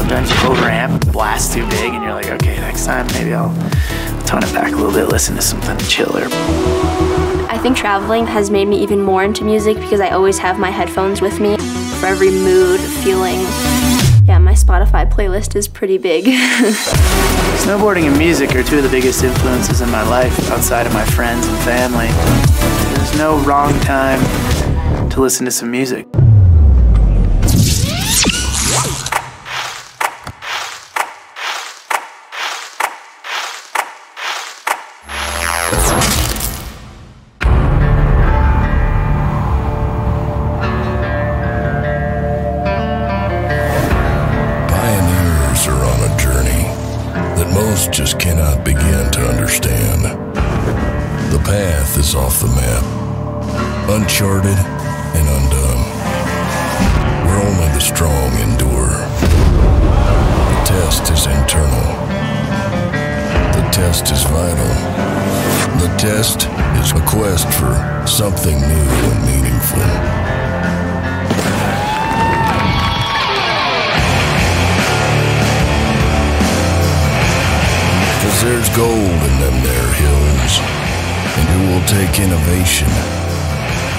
sometimes you overamp, blast too big, and you're like, okay, next time maybe I'll tone it back a little bit, listen to something chiller. I think traveling has made me even more into music because I always have my headphones with me for every mood, feeling. Yeah, my Spotify playlist is pretty big. Snowboarding and music are two of the biggest influences in my life outside of my friends and family. There's no wrong time to listen to some music. Most just cannot begin to understand. The path is off the map, uncharted and undone, where only the strong endure. The test is internal. The test is vital. The test is a quest for something new and meaningful. There's gold in them there hills, and it will take innovation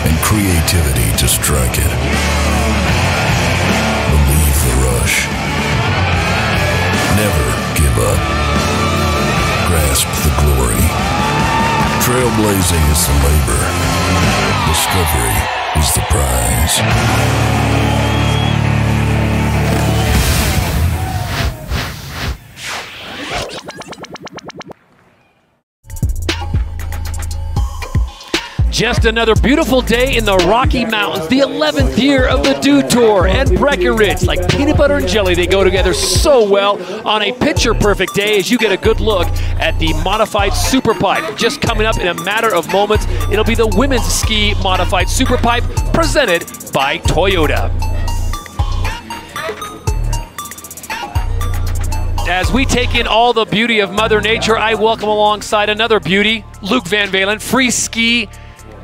and creativity to strike it. Believe the rush. Never give up. Grasp the glory. Trailblazing is the labor. Discovery is the prize. Just another beautiful day in the Rocky Mountains, the 11th year of the Dew Tour, and Breckenridge, like peanut butter and jelly, they go together so well on a picture-perfect day as you get a good look at the Modified Super Pipe. Just coming up in a matter of moments, it'll be the Women's Ski Modified Super Pipe presented by Toyota. As we take in all the beauty of Mother Nature, I welcome alongside another beauty, Luke Van Valen, free ski.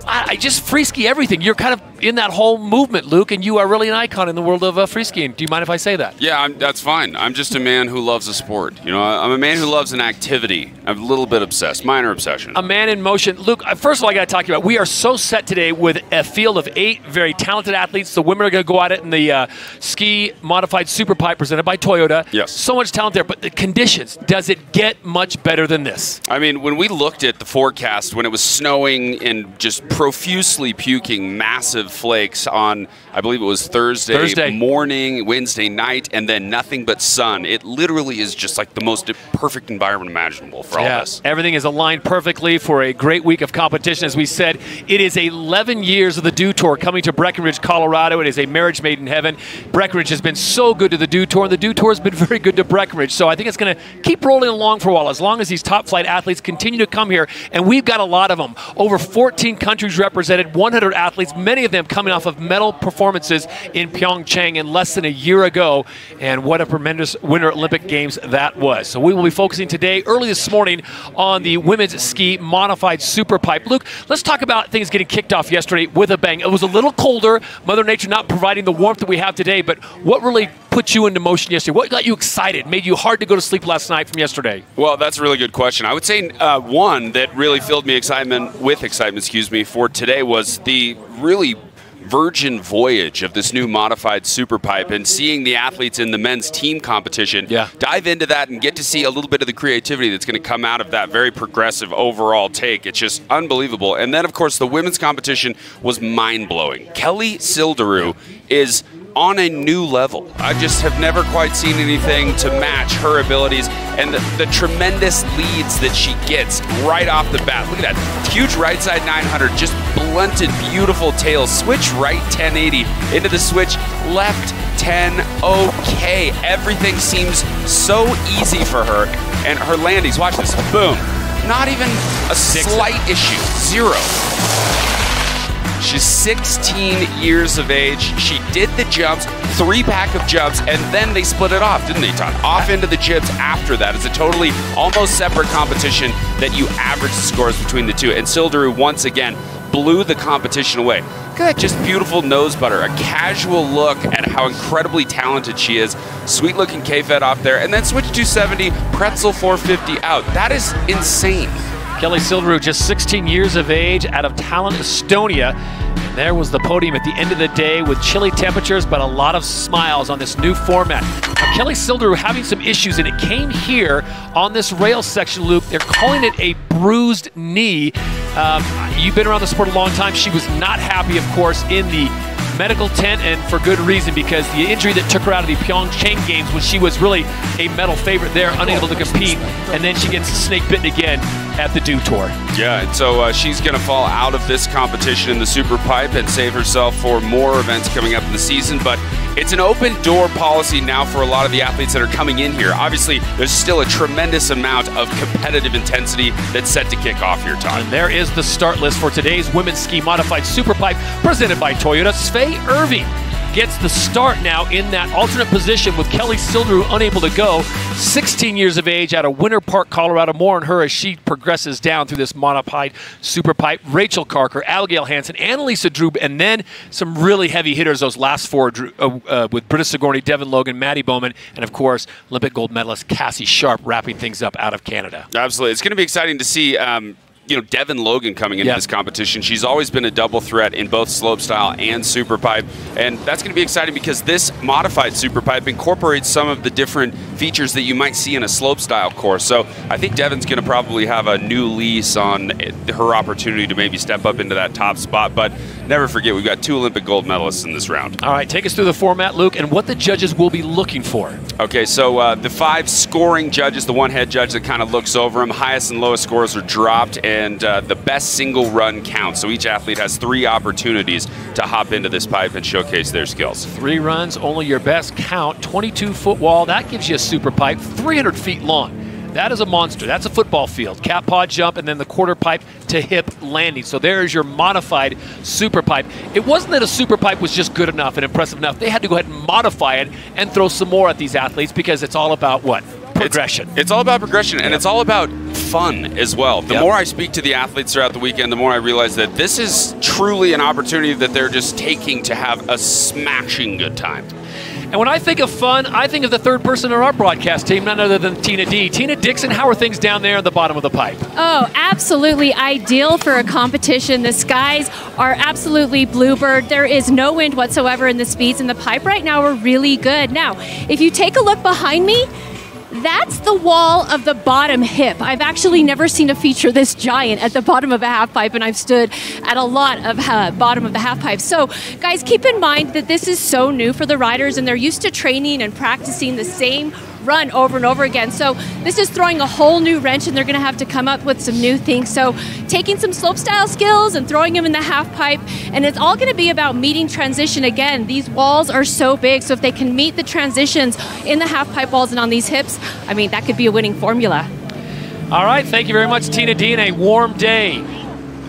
I just free ski everything. You're kind of in that whole movement, Luke, and you are really an icon in the world of free skiing. Do you mind if I say that? Yeah, that's fine. I'm just a man who loves a sport. You know, I'm a man who loves an activity. I'm a little bit obsessed, minor obsession. A man in motion. Luke, first of all, I got to talk to you about, we are so set today with a field of 8 very talented athletes. The women are going to go at it in the Ski Modified Super Pipe presented by Toyota. Yes. So much talent there, but the conditions, does it get much better than this? I mean, when we looked at the forecast, when it was snowing and just profusely puking massive flakes on, I believe it was Thursday morning, Wednesday night, and then nothing but sun. It literally is just like the most perfect environment imaginable for all this. Everything is aligned perfectly for a great week of competition. As we said, it is 11 years of the Dew Tour coming to Breckenridge, Colorado. It is a marriage made in heaven. Breckenridge has been so good to the Dew Tour, and the Dew Tour has been very good to Breckenridge. So I think it's going to keep rolling along for a while, as long as these top flight athletes continue to come here, and we've got a lot of them. Over 14 countries represented, 100 athletes, many of them coming off of medal performances in Pyeongchang in less than a year ago, and what a tremendous Winter Olympic Games that was. So we will be focusing today, early this morning, on the Women's Ski Modified Super Pipe. Luke, let's talk about things getting kicked off yesterday with a bang. It was a little colder, Mother Nature not providing the warmth that we have today, but what really put you into motion yesterday? What got you excited, made you hard to go to sleep last night from yesterday? Well, that's a really good question. I would say one that really filled me with excitement, for today was the really virgin voyage of this new modified super pipe, and seeing the athletes in the men's team competition dive into that and get to see a little bit of the creativity that's going to come out of that very progressive overall take. It's just unbelievable. And then, of course, the women's competition was mind-blowing. Kelly Sildaru is on a new level. I just have never quite seen anything to match her abilities and the tremendous leads that she gets right off the bat. Look at that huge right side 900, just blunted, beautiful tail. Switch right 1080 into the switch left 10. Okay, everything seems so easy for her, and her landings, watch this, boom. Not even a slight issue, 0. She's 16 years of age. She did the jumps, 3-pack of jumps, and then they split it off, didn't they, Todd? Off into the jibs after that. It's a totally almost separate competition that you average the scores between the two. And Sildaru, once again, blew the competition away. Look at that just beautiful nose butter, a casual look at how incredibly talented she is. Sweet looking K-Fed off there, and then switch 270, pretzel 450 out. That is insane. Kelly Silverou, just 16 years of age, out of Tallinn, Estonia. And there was the podium at the end of the day with chilly temperatures, but a lot of smiles on this new format. Now, Kelly Silverou having some issues, and it came here on this rail section, Luke. They're calling it a bruised knee. You've been around the sport a long time. She was not happy, of course, in the medical tent, and for good reason, because the injury that took her out of the Pyeongchang games when she was really a medal favorite there, unable to compete, and then she gets snake bitten again at the Dew Tour. Yeah, and so she's going to fall out of this competition in the Super Pipe and save herself for more events coming up in the season, but it's an open door policy now for a lot of the athletes that are coming in here. Obviously, there's still a tremendous amount of competitive intensity that's set to kick off here, Todd. And there is the start list for today's Women's Ski Modified Super Pipe presented by Toyota. Svea Irving gets the start now in that alternate position with Kelly Silverou unable to go. 16 years of age out of Winter Park, Colorado. More on her as she progresses down through this modified super pipe. Rachel Carker, Abigail Hansen, Annalisa Drube, and then some really heavy hitters, those last four with Britta Sigourney, Devin Logan, Maddie Bowman, and of course, Olympic gold medalist Cassie Sharp wrapping things up out of Canada. Absolutely. It's going to be exciting to see Devin Logan coming into this competition. She's always been a double threat in both slopestyle and superpipe, and that's going to be exciting because this modified superpipe incorporates some of the different features that you might see in a slopestyle course. So I think Devin's going to probably have a new lease on her opportunity to maybe step up into that top spot, but never forget we've got 2 Olympic gold medalists in this round. All right, take us through the format, Luke, and what the judges will be looking for. Okay, so the 5 scoring judges, the one head judge that kind of looks over them, highest and lowest scores are dropped, and the best single run counts. So each athlete has 3 opportunities to hop into this pipe and showcase their skills. 3 runs, only your best count. 22-foot wall, that gives you a super pipe, 300 feet long. That is a monster. That's a football field. Cat paw jump and then the quarter pipe to hip landing. So there is your modified super pipe. It wasn't that a super pipe was just good enough and impressive enough. They had to go ahead and modify it and throw some more at these athletes because it's all about what? Progression. It's all about progression, and it's all about fun as well. The more I speak to the athletes throughout the weekend, the more I realize that this is truly an opportunity that they're just taking to have a smashing good time. And when I think of fun, I think of the third person on our broadcast team, none other than Tina D. Tina Dixon, how are things down there at the bottom of the pipe? Oh, absolutely ideal for a competition. The skies are absolutely bluebird. There is no wind whatsoever in the speeds, and the pipe right now are really good. Now, if you take a look behind me, that's the wall of the bottom hip. I've actually never seen a feature this giant at the bottom of a half pipe, and I've stood at a lot of bottom of the half pipe. So guys, keep in mind that this is so new for the riders, and they're used to training and practicing the same run over and over again. So this is throwing a whole new wrench, and they're going to have to come up with some new things. So taking some slopestyle skills and throwing them in the half pipe, and it's all going to be about meeting transition again. These walls are so big, so if they can meet the transitions in the half pipe walls and on these hips, I mean, that could be a winning formula. All right, thank you very much, Tina D, and a warm day.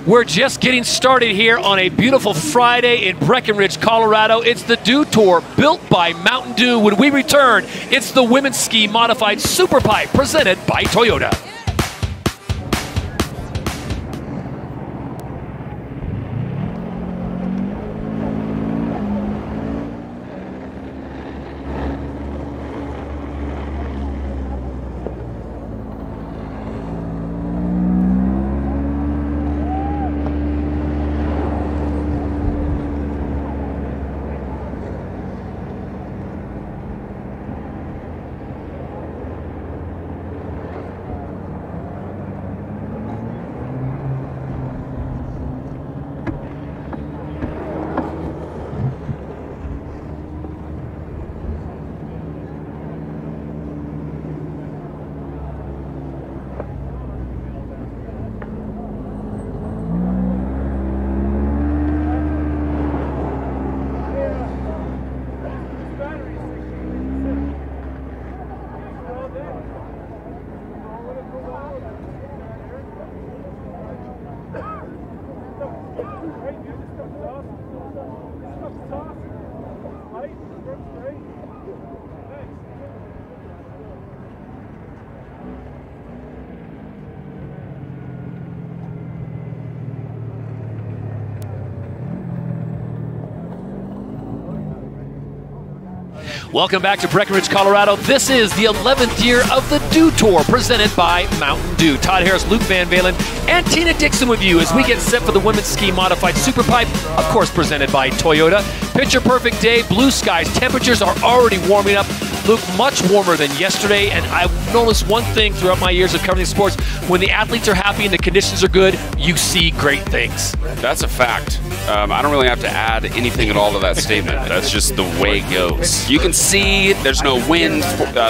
We're just getting started here on a beautiful Friday in Breckenridge, Colorado. It's the Dew Tour, built by Mountain Dew. When we return, it's the Women's Ski Modified Super Pipe, presented by Toyota. Welcome back to Breckenridge, Colorado. This is the 11th year of the Dew Tour presented by Mountain Dew. Todd Harris, Luke Van Valen, and Tina Dixon with you as we get set for the Women's Ski Modified Superpipe, of course presented by Toyota. Picture perfect day, blue skies, temperatures are already warming up. Luke, much warmer than yesterday, and I've noticed one thing throughout my years of covering sports. When the athletes are happy and the conditions are good, you see great things. That's a fact. I don't really have to add anything at all to that statement. That's just the way it goes. You can see there's no wind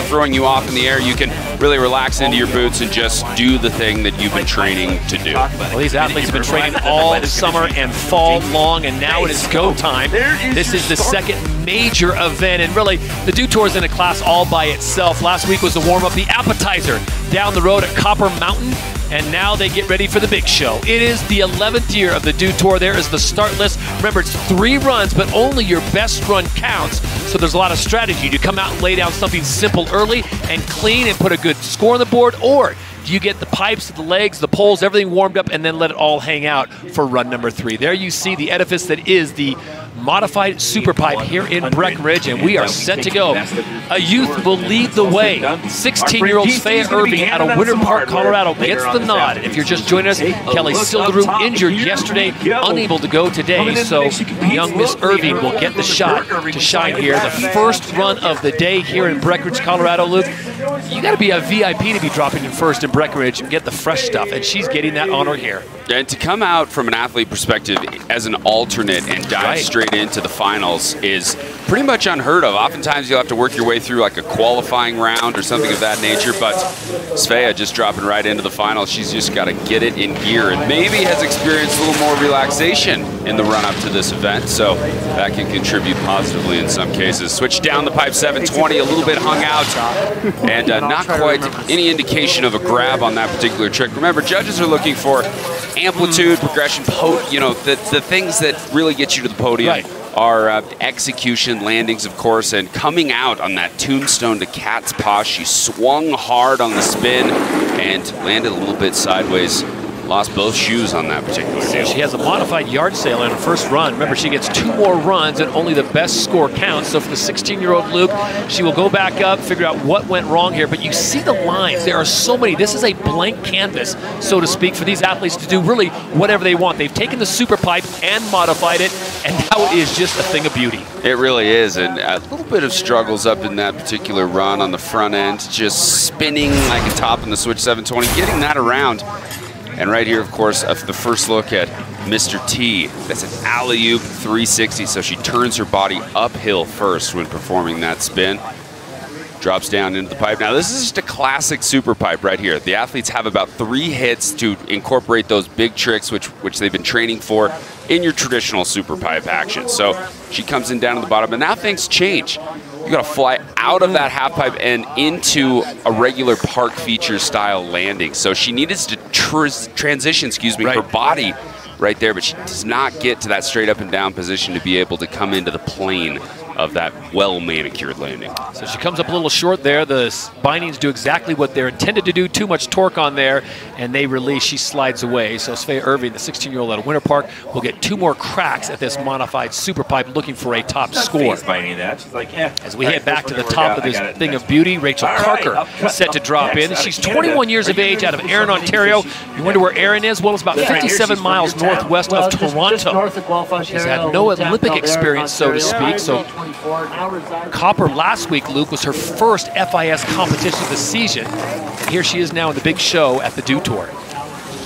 throwing you off in the air. You can really relax into your boots and just do the thing that you've been training to do. Well, these athletes have been training all summer and fall long, and now it is go time. This is the second major event, and really, the Dew Tour is in a class all by itself. Last week was the warm-up, the appetizer down the road at Copper Mountain, and now they get ready for the big show. It is the 11th year of the Dew Tour. There is the start list. Remember, it's 3 runs, but only your best run counts, so there's a lot of strategy. Do you come out and lay down something simple early and clean and put a good score on the board, or do you get the pipes, the legs, the poles, everything warmed up, and then let it all hang out for run number 3? There you see the edifice that is the Modified Superpipe here in Breckenridge, and we are set to go. A youth will lead the way. 16-year-old Faye Irving out of Winter Park, Colorado gets the nod. And if you're just joining us, Kelly Silderud injured yesterday, unable to go today, so young Miss Irving will get the shot to shine here. The first run of the day here in Breckenridge, Colorado. Luke, you got to be a VIP to be dropping in first in Breckenridge and get the fresh stuff, and she's getting that honor here. And to come out from an athlete perspective as an alternate and dive straight into the finals is pretty much unheard of. Oftentimes you'll have to work your way through like a qualifying round or something of that nature, but Svea just dropping right into the finals. She's just got to get it in gear and maybe has experienced a little more relaxation in the run-up to this event, so that can contribute positively in some cases. Switch down the pipe 720, a little bit hung out, and not quite any indication of a grab on that particular trick. Remember, judges are looking for amplitude, progression, you know, the things that really get you to the podium are execution, landings, of course, and coming out on that tombstone to cat's paw. She swung hard on the spin and landed a little bit sideways. Lost both shoes on that particular deal. She has a modified yard sail in her first run. Remember, she gets 2 more runs and only the best score counts. So for the 16-year-old Luke, she will go back up, figure out what went wrong here. But you see the lines. There are so many. This is a blank canvas, so to speak, for these athletes to do really whatever they want. They've taken the super pipe and modified it, and now it is just a thing of beauty. It really is, and a little bit of struggles up in that particular run on the front end, just spinning like a top in the switch 720, getting that around. And right here, of course, the first look at Mr. T. That's an alley-oop 360, so she turns her body uphill first when performing that spin. Drops down into the pipe. Now, this is just a classic super pipe right here. The athletes have about 3 hits to incorporate those big tricks, which they've been training for in your traditional super pipe action. So she comes in down to the bottom, and now things change. You got to fly out of that half pipe and into a regular park feature style landing. So she needed to transition, her body right there, but she does not get to that straight up and down position to be able to come into the plane of that well-manicured landing. So she comes up a little short there. The bindings do exactly what they're intended to do. Too much torque on there, and they release. She slides away. So Svea Irving, the 16-year-old out of Winter Park, will get 2 more cracks at this modified super pipe, looking for a top score. As we head back to the top of this thing of beauty, Rachel Carker set to drop in. She's 21 years of age, out of Erin, Ontario. You wonder where Erin is? Well, it's about 57 miles northwest of Toronto. She's had no Olympic experience, so to speak. So Copper last week, Luke, was her first FIS competition of the season. And here she is now in the big show at the Dew Tour.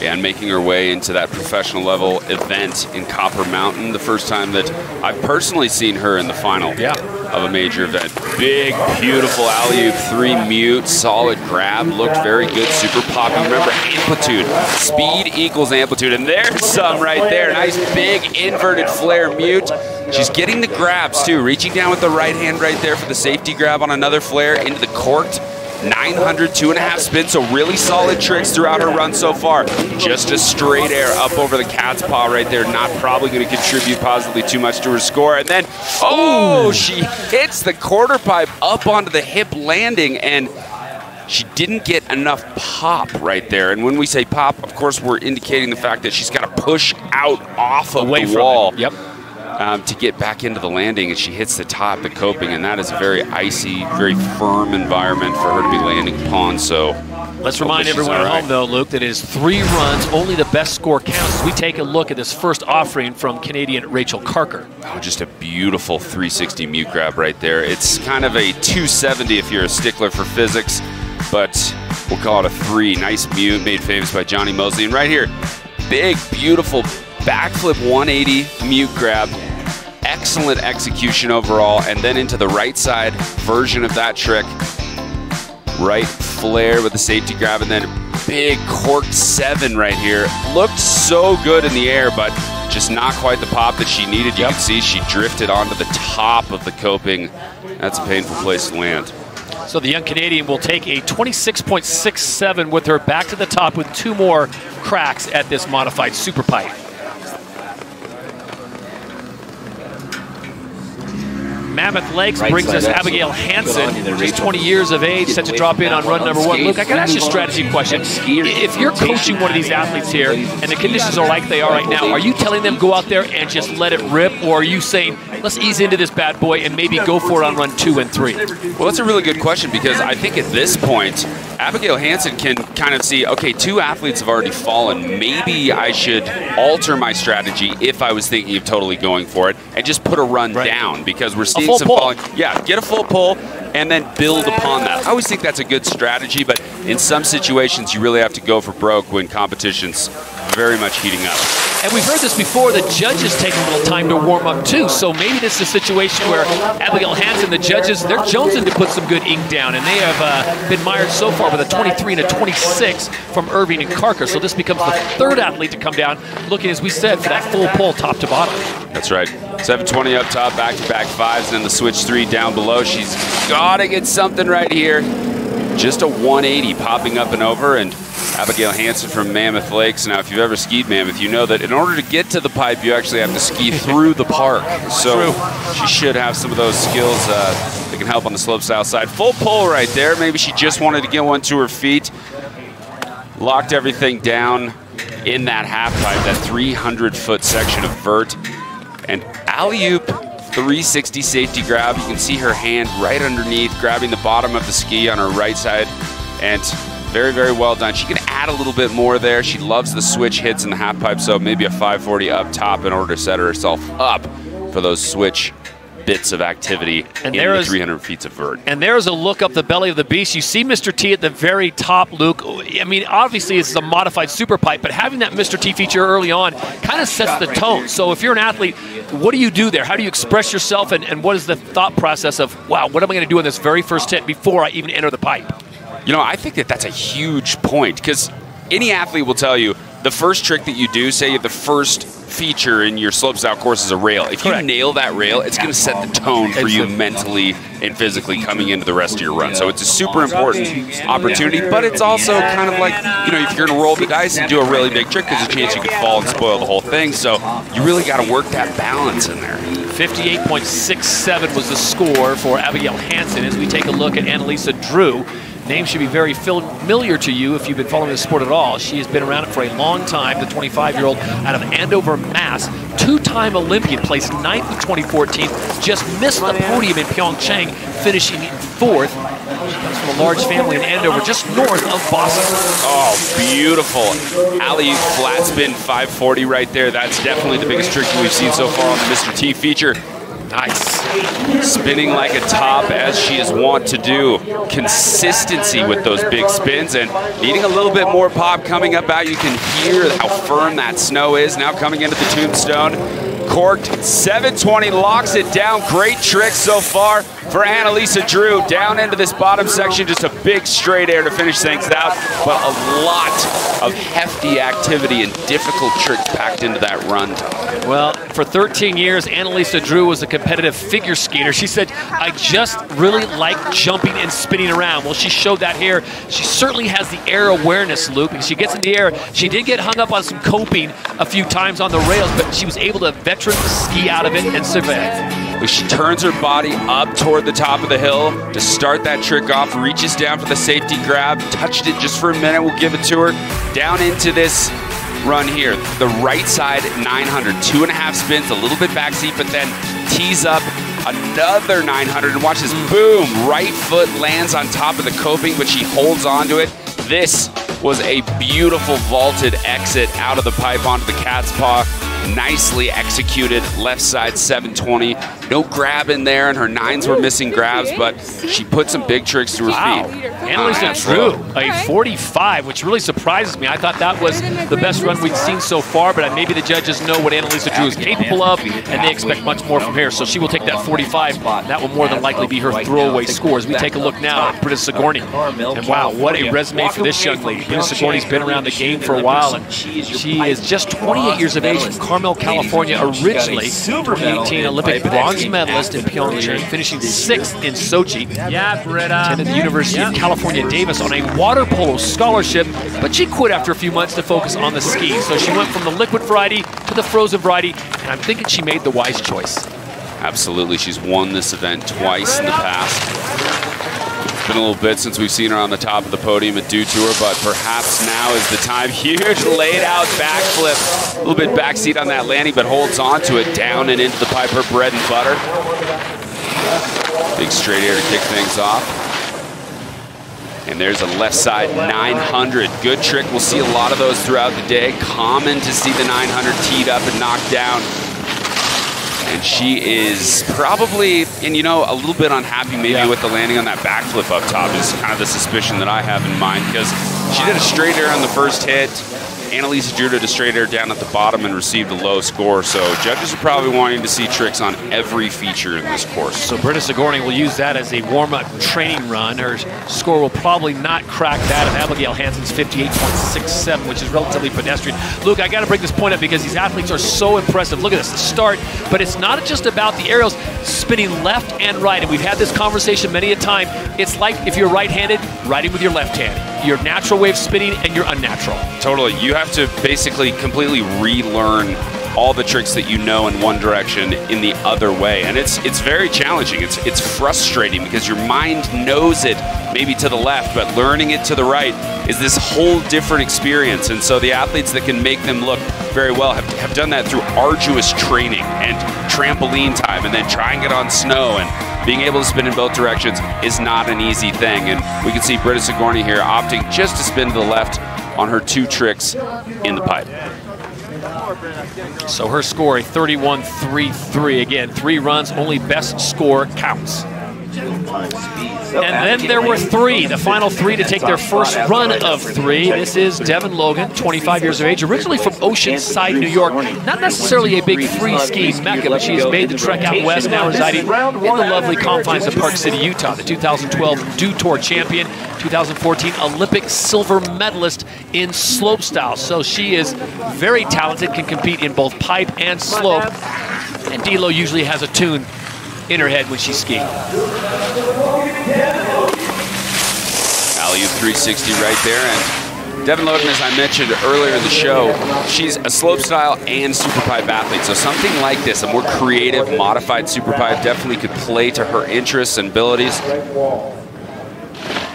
And making her way into that professional level event in Copper Mountain, the first time that I've personally seen her in the final of a major event. Big, beautiful alley-oop 3 mute, solid grab, looked very good, super popping. Remember, amplitude, speed equals amplitude, and there's some right there. Nice big inverted flare mute. She's getting the grabs too, reaching down with the right hand right there for the safety grab on another flare into the corked 900, 2.5 spin, so really solid tricks throughout her run so far. Just a straight air up over the cat's paw right there, not probably going to contribute positively too much to her score. And then, she hits the quarter pipe up onto the hip landing, and she didn't get enough pop right there. And when we say pop, of course, we're indicating the fact that she's got to push out off of the wall. to get back into the landing, and she hits the top, the coping, and that is a very icy, very firm environment for her to be landing upon. So let's remind everyone at home, though, Luke, that it is 3 runs, only the best score counts as we take a look at this first offering from Canadian Rachel Carker. Oh, just a beautiful 360 mute grab right there. It's kind of a 270 if you're a stickler for physics, but we'll call it a 3. Nice mute, made famous by Johnny Mosley. And right here, big, beautiful backflip 180 mute grab. Excellent execution overall, and then into the right side version of that trick. Right flare with the safety grab, and then big corked 7 right here. Looked so good in the air, but just not quite the pop that she needed. You can see she drifted onto the top of the coping. That's a painful place to land. So the young Canadian will take a 26.67 with her back to the top with 2 more cracks at this modified super pipe. Mammoth Lakes brings us Abigail Hansen, just 20 years of age, set to drop in on run number 1. Luke, I got to ask you a strategy question. If you're coaching one of these athletes here and the conditions are like they are right now, are you telling them go out there and just let it rip, or are you saying let's ease into this bad boy and maybe go for it on run 2 and 3? Well, that's a really good question, because I think at this point, Abigail Hansen can kind of see, okay, 2 athletes have already fallen. Maybe I should alter my strategy if I was thinking of totally going for it and just put a run down, because we're seeing some falling. Yeah, get a full pull and then build upon that. I always think that's a good strategy, but in some situations you really have to go for broke when competition's very much heating up. And we've heard this before, the judges take a little time to warm up too, so maybe this is a situation where Abigail Hansen, the judges, they're jonesing to put some good ink down, and they have been mired so far with a 23 and a 26 from Irving and Carker, so this becomes the 3rd athlete to come down, looking, as we said, for that full pull top to bottom. That's right. 720 up top, back-to-back 5s, and then the switch 3 down below. She's got to get something right here. Just a 180 popping up and over, and Abigail Hansen from Mammoth Lakes. Now, if you've ever skied Mammoth, you know that in order to get to the pipe, you actually have to ski through the park. So she should have some of those skills that can help on the slope-style side. Full pull right there. Maybe she just wanted to get one to her feet. Locked everything down in that half pipe, that 300-foot section of vert. And alley-oop 360 safety grab. You can see her hand right underneath, grabbing the bottom of the ski on her right side. And very, very well done. She can add a little bit more there. She loves the switch hits in the half pipe, so maybe a 540 up top in order to set herself up for those switch bits of activity in the 300 feet of vert. And there's a look up the belly of the beast. You see Mr. T at the very top, Luke. I mean, obviously it's a modified super pipe, but having that Mr. T feature early on kind of sets the tone. So if you're an athlete, what do you do there? How do you express yourself, and what is the thought process of, wow, what am I going to do on this very first hit before I even enter the pipe? You know, I think that that's a huge point, because any athlete will tell you the first trick that you do, say the first feature in your slopestyle course is a rail. If you nail that rail, it's going to set the tone for you mentally and physically coming into the rest of your run. So it's a super important opportunity, but it's also kind of like, you know, if you're going to roll the dice and do a really big trick, there's a chance you could fall and spoil the whole thing. So you really got to work that balance in there. 58.67 was the score for Abigail Hansen as we take a look at Annalisa Drew. Name should be very familiar to you if you've been following the sport at all. She has been around it for a long time, the 25-year-old out of Andover, Mass. 2-time Olympian, placed 9th in 2014, just missed the podium in Pyeongchang, finishing in 4th. She comes from a large family in Andover, just north of Boston. Oh, beautiful. Alley flat spin 540 right there. That's definitely the biggest trick we've seen so far on the Mr. T feature. Nice. Spinning like a top, as she is wont to do. Consistency with those big spins, and needing a little bit more pop coming up out. You can hear how firm that snow is now coming into the tombstone. Corked 720, locks it down. Great trick so far for Annalisa Drew. Down into this bottom section, just a big straight air to finish things out, but a lot of hefty activity and difficult tricks packed into that run. Well, for 13 years, Annalisa Drew was a competitive figure skater. She said, I just really like jumping and spinning around. Well, she showed that here. She certainly has the air awareness, Luke. And she gets in the air. She did get hung up on some coping a few times on the rails, but she was able to veteran ski out of it and survive. She turns her body up toward the top of the hill to start that trick off, reaches down for the safety grab, touched it just for a minute, we'll give it to her. Down into this run here. The right side 900, 2.5 spins, a little bit backseat, but then tees up another 900, and watch this, boom, right foot lands on top of the coping, but she holds on to it. This was a beautiful vaulted exit out of the pipe onto the cat's paw. Nicely executed, left side 720. No grab in there, and her 9s were missing grabs, but she put some big tricks to her feet. Annalisa Drew, a 45, which really surprises me. I thought that was the best run we've seen so far, but maybe the judges know what Annalisa Drew is capable of, and they expect much more from her. So she will take that 45. That will more than likely be her throwaway score. As we take a look now at Britta Sigourney. And wow, what a resume for this young lady. Britta Sigourney's been around the game for a while, and she is just 28 years of age from Carmel, California, originally 2018 Olympic bronze medalist in Pyeongchang, finishing 6th in Sochi. Yeah, Britta. Attended the University of California, Davis on a water polo scholarship, but she quit after a few months to focus on the skis. So she went from the liquid variety to the frozen variety, and I'm thinking she made the wise choice. Absolutely, she's won this event twice in the past. It's been a little bit since we've seen her on the top of the podium at Dew Tour, but perhaps now is the time. Huge laid out backflip. A little bit backseat on that landing, but holds on to it down and into the pipe, her bread and butter. Big straight air to kick things off. And there's a left side 900. Good trick. We'll see a lot of those throughout the day. Common to see the 900 teed up and knocked down. And she is probably, and you know, a little bit unhappy maybe with the landing on that backflip up top is kind of the suspicion that I have in mind, because she did a straight air on the first hit. Annalisa Drew did a straight air down at the bottom and received a low score. So judges are probably wanting to see tricks on every feature in this course. So Britta Sigourney will use that as a warm-up training run. Her score will probably not crack that of Abigail Hansen's 58.67, which is relatively pedestrian. Luke, I got to bring this point up because these athletes are so impressive. Look at this, the start, but it's not just about the aerials, spinning left and right. And we've had this conversation many a time. It's like if you're right-handed, riding with your left hand. Your natural way of spinning and your unnatural. Totally. You have to basically completely relearn all the tricks that you know in one direction in the other way. And it's very challenging. It's frustrating because your mind knows it maybe to the left, but learning it to the right is this whole different experience. And so the athletes that can make them look very well have done that through arduous training and trampoline time, and then trying it on snow, and being able to spin in both directions is not an easy thing. And we can see Britta Sigourney here opting just to spin to the left on her 2 tricks in the pipe. So her score, a 31.33. Again, 3 runs, only best score counts. And then there were 3, the final 3 to take their first run of 3. This is Devin Logan, 25 years of age, originally from Oceanside, New York. Not necessarily a big free-ski mecca, but she has made the trek out west, now residing in the lovely confines of Park City, Utah. The 2012 Dew Tour champion, 2014 Olympic silver medalist in slopestyle. So she is very talented, can compete in both pipe and slope. And D-Lo usually has a tune in her head when she's skiing. Alley-oop 360 right there. And Devin Logan, as I mentioned earlier in the show, she's a slopestyle and superpipe athlete. So something like this, a more creative, modified superpipe, definitely could play to her interests and abilities.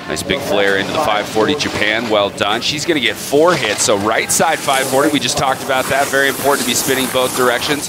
Nice big flare into the 540 Japan. Well done. She's going to get 4 hits. So right side 540, we just talked about that. Very important to be spinning both directions.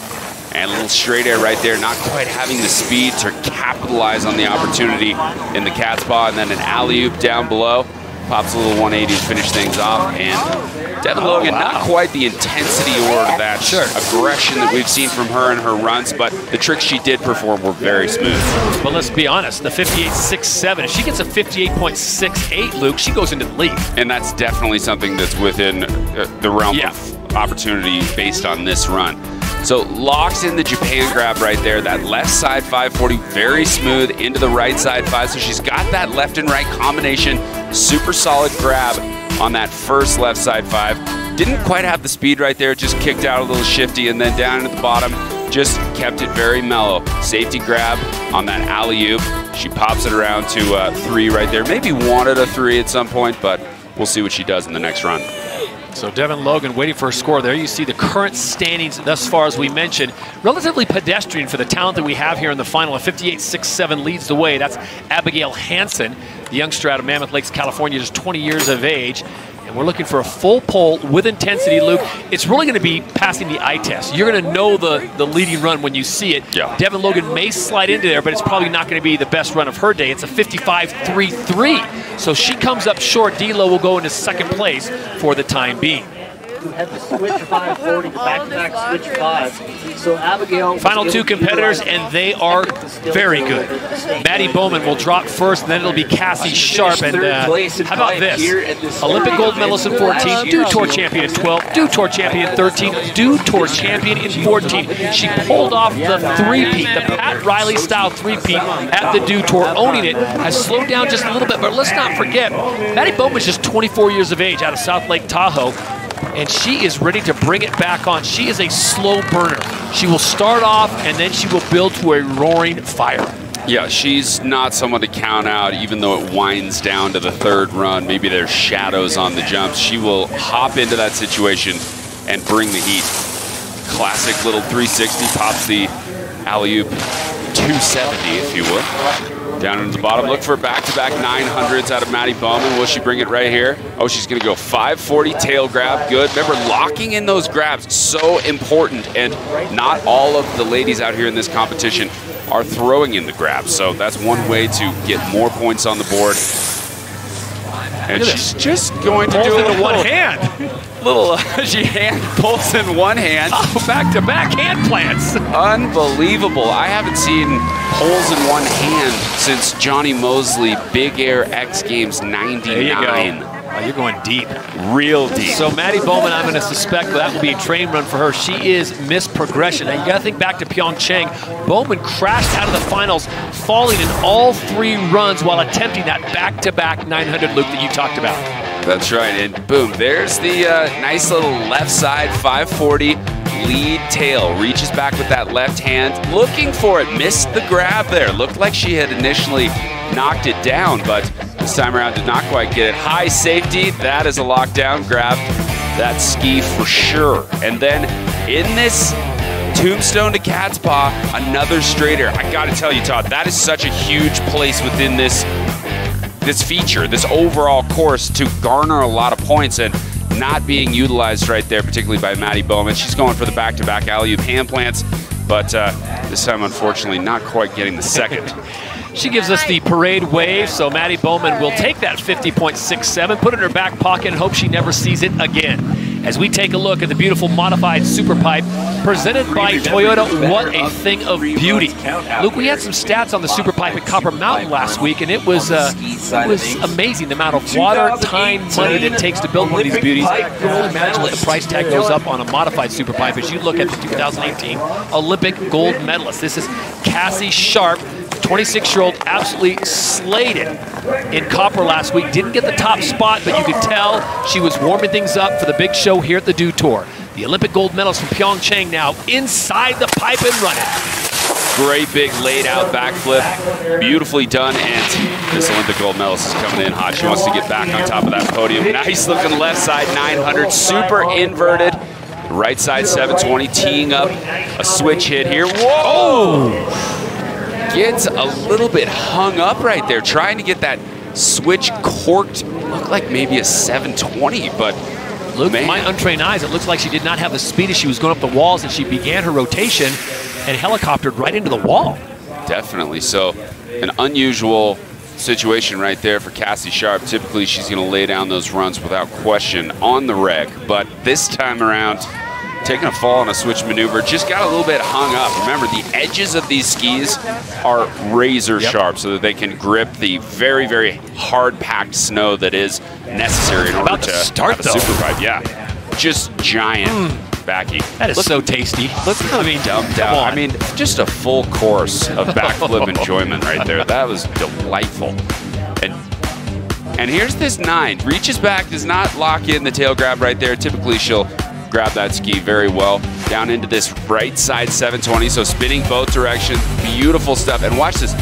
And a little straight air right there, not quite having the speed to capitalize on the opportunity in the cat's paw. And then an alley-oop down below. Pops a little 180 to finish things off. And Devin Logan, not quite the intensity or that aggression that we've seen from her in her runs, but the tricks she did perform were very smooth. But let's be honest, the 58.67, if she gets a 58.68, Luke, she goes into the lead. And that's definitely something that's within the realm of opportunity based on this run. So locks in the Japan grab right there. That left side 540, very smooth into the right side 5. So she's got that left and right combination. Super solid grab on that first left side 5. Didn't quite have the speed right there. Just kicked out a little shifty, and then down at the bottom, just kept it very mellow. Safety grab on that alley-oop. She pops it around to 3 right there. Maybe wanted a 3 at some point, but we'll see what she does in the next run. So Devin Logan waiting for a score there. You see the current standings thus far, as we mentioned. Relatively pedestrian for the talent that we have here in the final. A 58.67 leads the way. That's Abigail Hansen, the youngster out of Mammoth Lakes, California, just 20 years of age. And we're looking for a full pole with intensity, Luke. It's really going to be passing the eye test. You're going to know the leading run when you see it. Yeah. Devin Logan may slide into there, but it's probably not going to be the best run of her day. It's a 55.33. So she comes up short. D-Lo will go into second place for the time being. Had the switch 540, back-to-back switch 5. So Abigail. Final two competitors, and they are very good. Maddie Bowman will drop first, and then it'll be Cassie Sharp. And how about this? Olympic gold medalist in 14, Dew Tour champion in 12, Dew Tour champion in 13, Dew Tour champion in 14. She pulled off the three-peat, the Pat Riley style three-peat at the Dew Tour, owning it. Has slowed down just a little bit, but let's not forget, Maddie Bowman's just 24 years of age out of South Lake Tahoe. And she is ready to bring it back on. She is a slow burner. She will start off, and then she will build to a roaring fire. Yeah, she's not someone to count out, even though it winds down to the third run. Maybe there's shadows on the jumps. She will hop into that situation and bring the heat. Classic little 360, pops the alley-oop 270, if you will. Down into the bottom, look for back-to-back 900s out of Maddie Bowman. Will she bring it right here? Oh, she's gonna go 540 tail grab, good. Remember, locking in those grabs, so important, and not all of the ladies out here in this competition are throwing in the grabs, so that's one way to get more points on the board. And she's just going to do it with one hand. She hand pulls in one hand. Oh, back-to-back hand plants. Unbelievable. I haven't seen pulls in one hand since Johnny Mosley Big Air X Games 99. There you go. Oh, you're going deep. Real deep. So Maddie Bowman, I'm going to suspect that will be a train run for her. She is Miss Progression. Now you got to think back to Pyeongchang. Bowman crashed out of the finals, falling in all three runs while attempting that back-to-back 900 loop that you talked about. That's right, and boom, there's the nice little left side 540 lead tail. Reaches back with that left hand, looking for it. Missed the grab there. Looked like she had initially knocked it down, but this time around did not quite get it. High safety, that is a lockdown. Grabbed that ski for sure. And then in this tombstone to cat's paw, another straighter. I gotta tell you, Todd, that is such a huge place within this feature, this overall course, to garner a lot of points, and not being utilized right there, particularly by Maddie Bowman. She's going for the back-to-back alley-oop hand plants, but this time, unfortunately, not quite getting the second. She gives us the parade wave, so Maddie Bowman will take that 50.67, put it in her back pocket, and hope she never sees it again. As we take a look at the beautiful modified Super Pipe presented by Toyota, what a thing of beauty. Luke, we had some stats on the Super Pipe at Copper Mountain last week, and it was amazing the amount of water, time, money that it takes to build one of these beauties. I can only imagine what the price tag goes up on a modified Super Pipe as you look at the 2018 Olympic gold medalist. This is Cassie Sharp. 26-year-old, absolutely slayed it in Copper last week. Didn't get the top spot, but you could tell she was warming things up for the big show here at the Dew Tour. The Olympic gold medalist from Pyeongchang now inside the pipe and running. Great big laid out backflip, beautifully done, and this Olympic gold medalist is coming in hot. She wants to get back on top of that podium. Nice looking left side 900, super inverted. Right side 720, teeing up a switch hit here. Whoa! Gets a little bit hung up right there, trying to get that switch corked. Looked like maybe a 720, but Luke, my untrained eyes, it looks like she did not have the speed as she was going up the walls, and she began her rotation and helicoptered right into the wall. Definitely. So an unusual situation right there for Cassie Sharp. Typically, she's going to lay down those runs without question on the reg, but this time around, taking a fall on a switch maneuver, just got a little bit hung up. Remember, the edges of these skis are razor sharp so that they can grip the very, very hard-packed snow that is necessary in order to start have a Super Pipe. Yeah, just giant backy. That is so tasty. Look at me dumped out. I mean, just a full course of backflip enjoyment right there. That was delightful. And here's this 9. Reaches back, does not lock in the tail grab right there. Typically, she'll grab that ski very well. Down into this right side 720, so spinning both directions. Beautiful stuff. And watch this.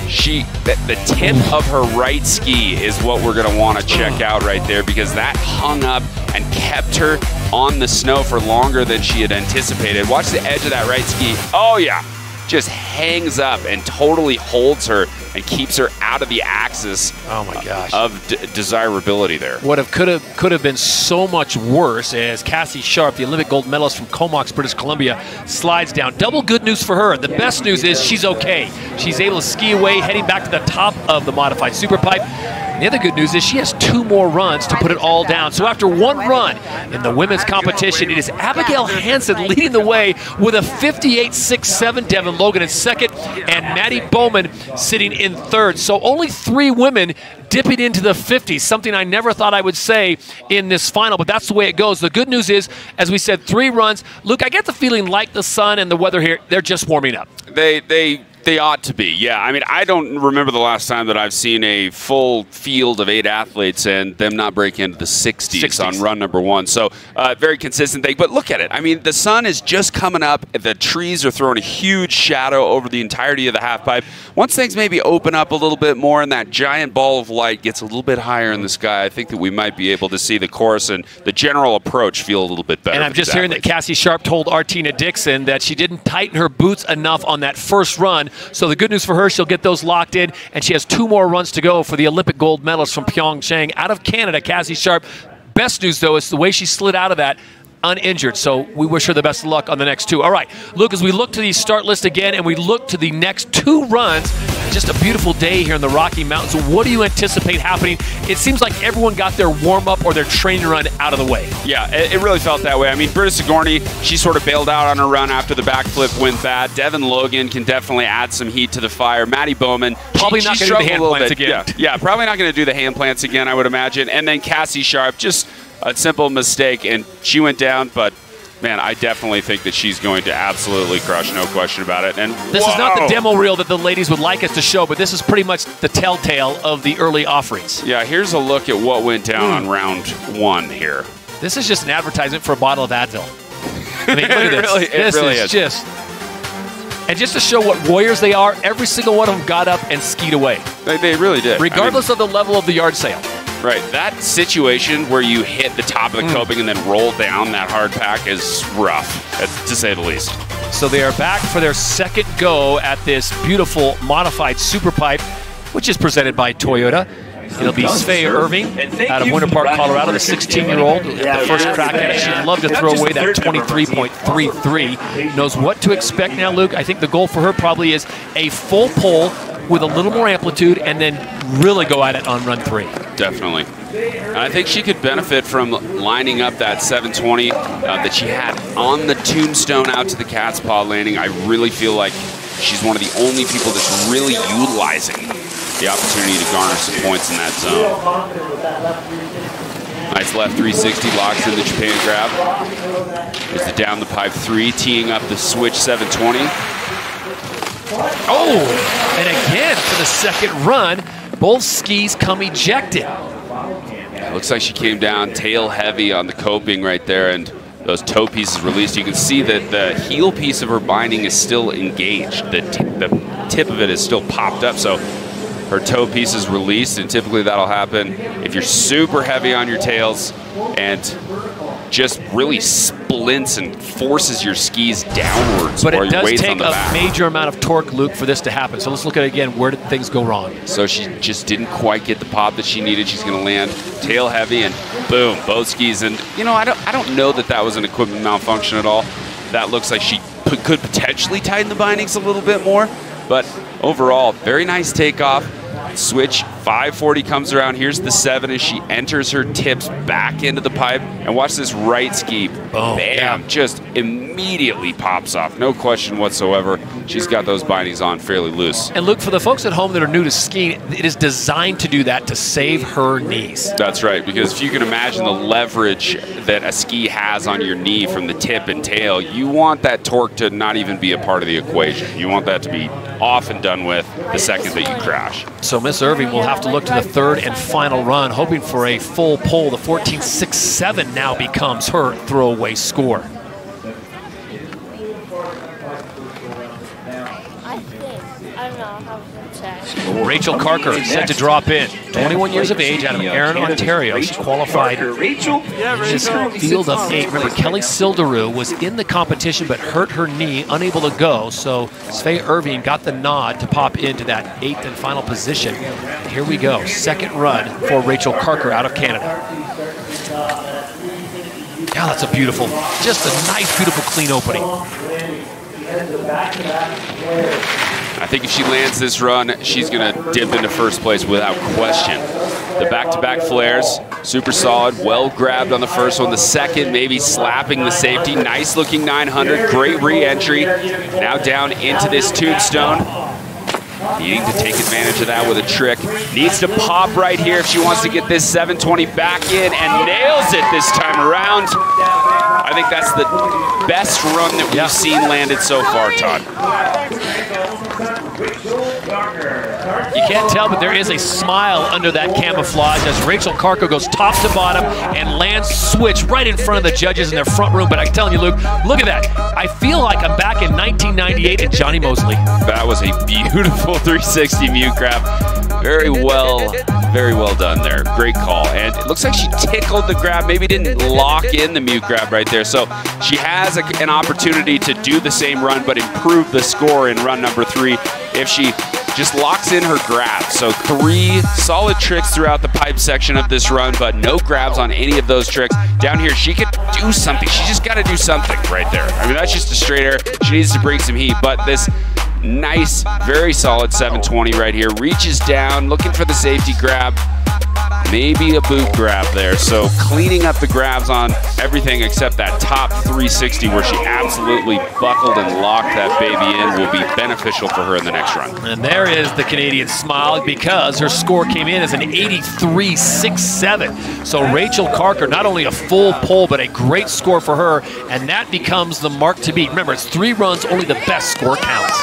The tip of her right ski is what we're going to want to check out right there, because that hung up and kept her on the snow for longer than she had anticipated. Watch the edge of that right ski. Oh, yeah. just hangs up and totally holds her and keeps her out of the axis of desirability there. What could have been so much worse as Cassie Sharp, the Olympic gold medalist from Comox, British Columbia, slides down. Double good news for her. The best news is she's okay. She's able to ski away, heading back to the top of the modified superpipe. The other good news is she has 2 more runs to put it all down. So after 1 run in the women's competition, it is Abigail Hansen leading the way with a 58.67, Devin Logan in second, and Maddie Bowman sitting in third. So only 3 women dipping into the 50s, something I never thought I would say in this final, but that's the way it goes. The good news is, as we said, 3 runs. Luke, I get the feeling like the sun and the weather here, they're just warming up. They ought to be, yeah. I mean, I don't remember the last time that I've seen a full field of 8 athletes and them not break into the 60s on run number 1. So, very consistent thing. But look at it. I mean, the sun is just coming up. The trees are throwing a huge shadow over the entirety of the half pipe. Once things maybe open up a little bit more and that giant ball of light gets a little bit higher in the sky, I think that we might be able to see the course and the general approach feel a little bit better. And I'm just hearing that Cassie Sharp told Artina Dixon that she didn't tighten her boots enough on that first run. So the good news for her, she'll get those locked in, and she has 2 more runs to go for the Olympic gold medalist from Pyeongchang. Out of Canada, Cassie Sharp. Best news, though, is the way she slid out of that uninjured. So we wish her the best of luck on the next 2. All right, Luke, as we look to the start list again and we look to the next 2 runs, just a beautiful day here in the Rocky Mountains. What do you anticipate happening? It seems like everyone got their warm-up or their training run out of the way. Yeah, it really felt that way. I mean, Britta Sigourney, she sort of bailed out on her run after the backflip went bad. Devin Logan can definitely add some heat to the fire. Maddie Bowman, probably not going to do the hand plants again. Yeah, probably not going to do the hand plants again, I would imagine. And then Cassie Sharp, just a simple mistake, and she went down, but man, I definitely think that she's going to absolutely crush, no question about it. And this is not the demo reel that the ladies would like us to show, but this is pretty much the telltale of the early offerings. Yeah, here's a look at what went down on round 1 here. This is just an advertisement for a bottle of Advil. I mean, look at this. This really is just... And just to show what warriors they are, every single one of them got up and skied away. They really did. Regardless of the level of the yard sale. Right, that situation where you hit the top of the coping and then roll down that hard pack is rough, to say the least. So they are back for their second go at this beautiful modified superpipe, which is presented by Toyota. It'll be Svea Irving out of Winter Park, Colorado, the 16-year-old. The first crack at it. She'd love to throw away that 23.33. Knows what to expect now, Luke. I think the goal for her probably is a full pull with a little more amplitude and then really go at it on run 3. Definitely. And I think she could benefit from lining up that 720 that she had on the tombstone out to the cat's paw landing. I really feel like she's one of the only people that's really utilizing the opportunity to garner some points in that zone. Nice left 360, locks in the Japan grab. There's the down the pipe 3, teeing up the switch 720. Oh, and again for the second run, both skis come ejected. Looks like she came down tail heavy on the coping right there, and those toe pieces released. You can see that the heel piece of her binding is still engaged. The tip of it is still popped up, so her toe piece is released, and typically that'll happen if you're super heavy on your tails and just really splints and forces your skis downwards. But it does take a major amount of torque, Luke, for this to happen. So let's look at it again. Where did things go wrong? So she just didn't quite get the pop that she needed. She's going to land tail heavy, and boom, both skis. And you know, I don't know that that was an equipment malfunction at all. That looks like she could potentially tighten the bindings a little bit more. But overall, very nice takeoff. Switch 540 comes around. Here's the 7 as she enters her tips back into the pipe. And watch this right ski. Oh, bam, yeah. Just immediately pops off. No question whatsoever. She's got those bindings on fairly loose. And Luke, for the folks at home that are new to skiing, it is designed to do that, to save her knees. That's right, because if you can imagine the leverage that a ski has on your knee from the tip and tail, you want that torque to not even be a part of the equation. You want that to be off and done with the second that you crash. So Miss Irving will have to look to the third and final run, hoping for a full pull. The 14.67 now becomes her throwaway score. Rachel Carker set to drop in. 21 years of age, out of Erin, Ontario. She qualified in this field of 8. Remember, Kelly Sildaroo was in the competition but hurt her knee, unable to go. So Svea Irving got the nod to pop into that 8th and final position. And here we go, second run for Rachel Carker out of Canada. Yeah, that's a beautiful, just a nice, beautiful, clean opening. I think if she lands this run, she's going to dip into first place without question. The back-to-back flares, super solid, well grabbed on the first one. The second, maybe slapping the safety. Nice looking 900, great re-entry. Now down into this tombstone. Needing to take advantage of that with a trick. Needs to pop right here if she wants to get this 720 back in, and nails it this time around. I think that's the best run that we've seen landed so far, Todd. You can't tell, but there is a smile under that camouflage as Rachel Carker goes top to bottom and lands switch right in front of the judges in their front room. But I'm telling you, Luke, look at that. I feel like I'm back in 1998 at Johnny Mosley. That was a beautiful 360 mute grab. Very well done there. Great call. And it looks like she tickled the grab, maybe didn't lock in the mute grab right there. So she has an opportunity to do the same run, but improve the score in run number 3 if she just locks in her grab. So 3 solid tricks throughout the pipe section of this run, but no grabs on any of those tricks. Down here, she could do something. She just got to do something right there. I mean, that's just a straight air. She needs to bring some heat, but this nice, very solid 720 right here. Reaches down, looking for the safety grab. Maybe a boot grab there. So cleaning up the grabs on everything except that top 360 where she absolutely buckled and locked that baby in will be beneficial for her in the next run. And there is the Canadian smile because her score came in as an 83.67. So Rachel Carker, not only a full pole, but a great score for her, and that becomes the mark to beat. Remember, it's 3 runs, only the best score counts.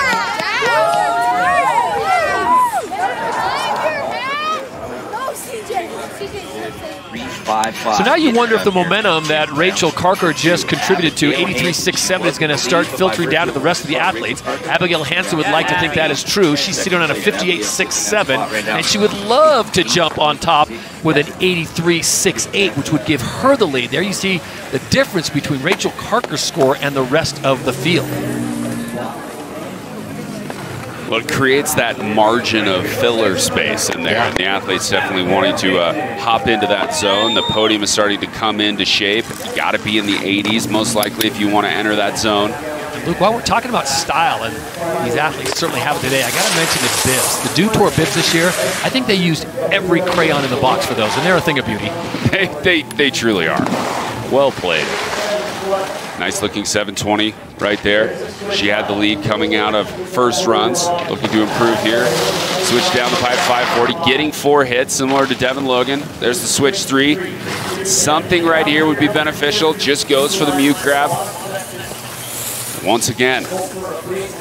So now you wonder if the momentum that Rachel Carker just contributed to, 83.67, is going to start filtering down to the rest of the athletes. Abigail Hansen would like to think that is true. She's sitting on a 58.67, and she would love to jump on top with an 83.68, which would give her the lead. There you see the difference between Rachel Carker's score and the rest of the field. Well, it creates that margin of filler space in there, and the athletes definitely wanting to hop into that zone. The podium is starting to come into shape. You got to be in the 80s, most likely, if you want to enter that zone. And Luke, while we're talking about style, and these athletes certainly have it today, I got to mention the bibs. The Dew Tour bibs this year, I think they used every crayon in the box for those, and they're a thing of beauty. They truly are. Well played. Nice looking 720 right there. She had the lead coming out of first runs. Looking to improve here. Switch down the pipe, 540, getting 4 hits, similar to Devin Logan. There's the switch 3. Something right here would be beneficial. Just goes for the mute grab. Once again,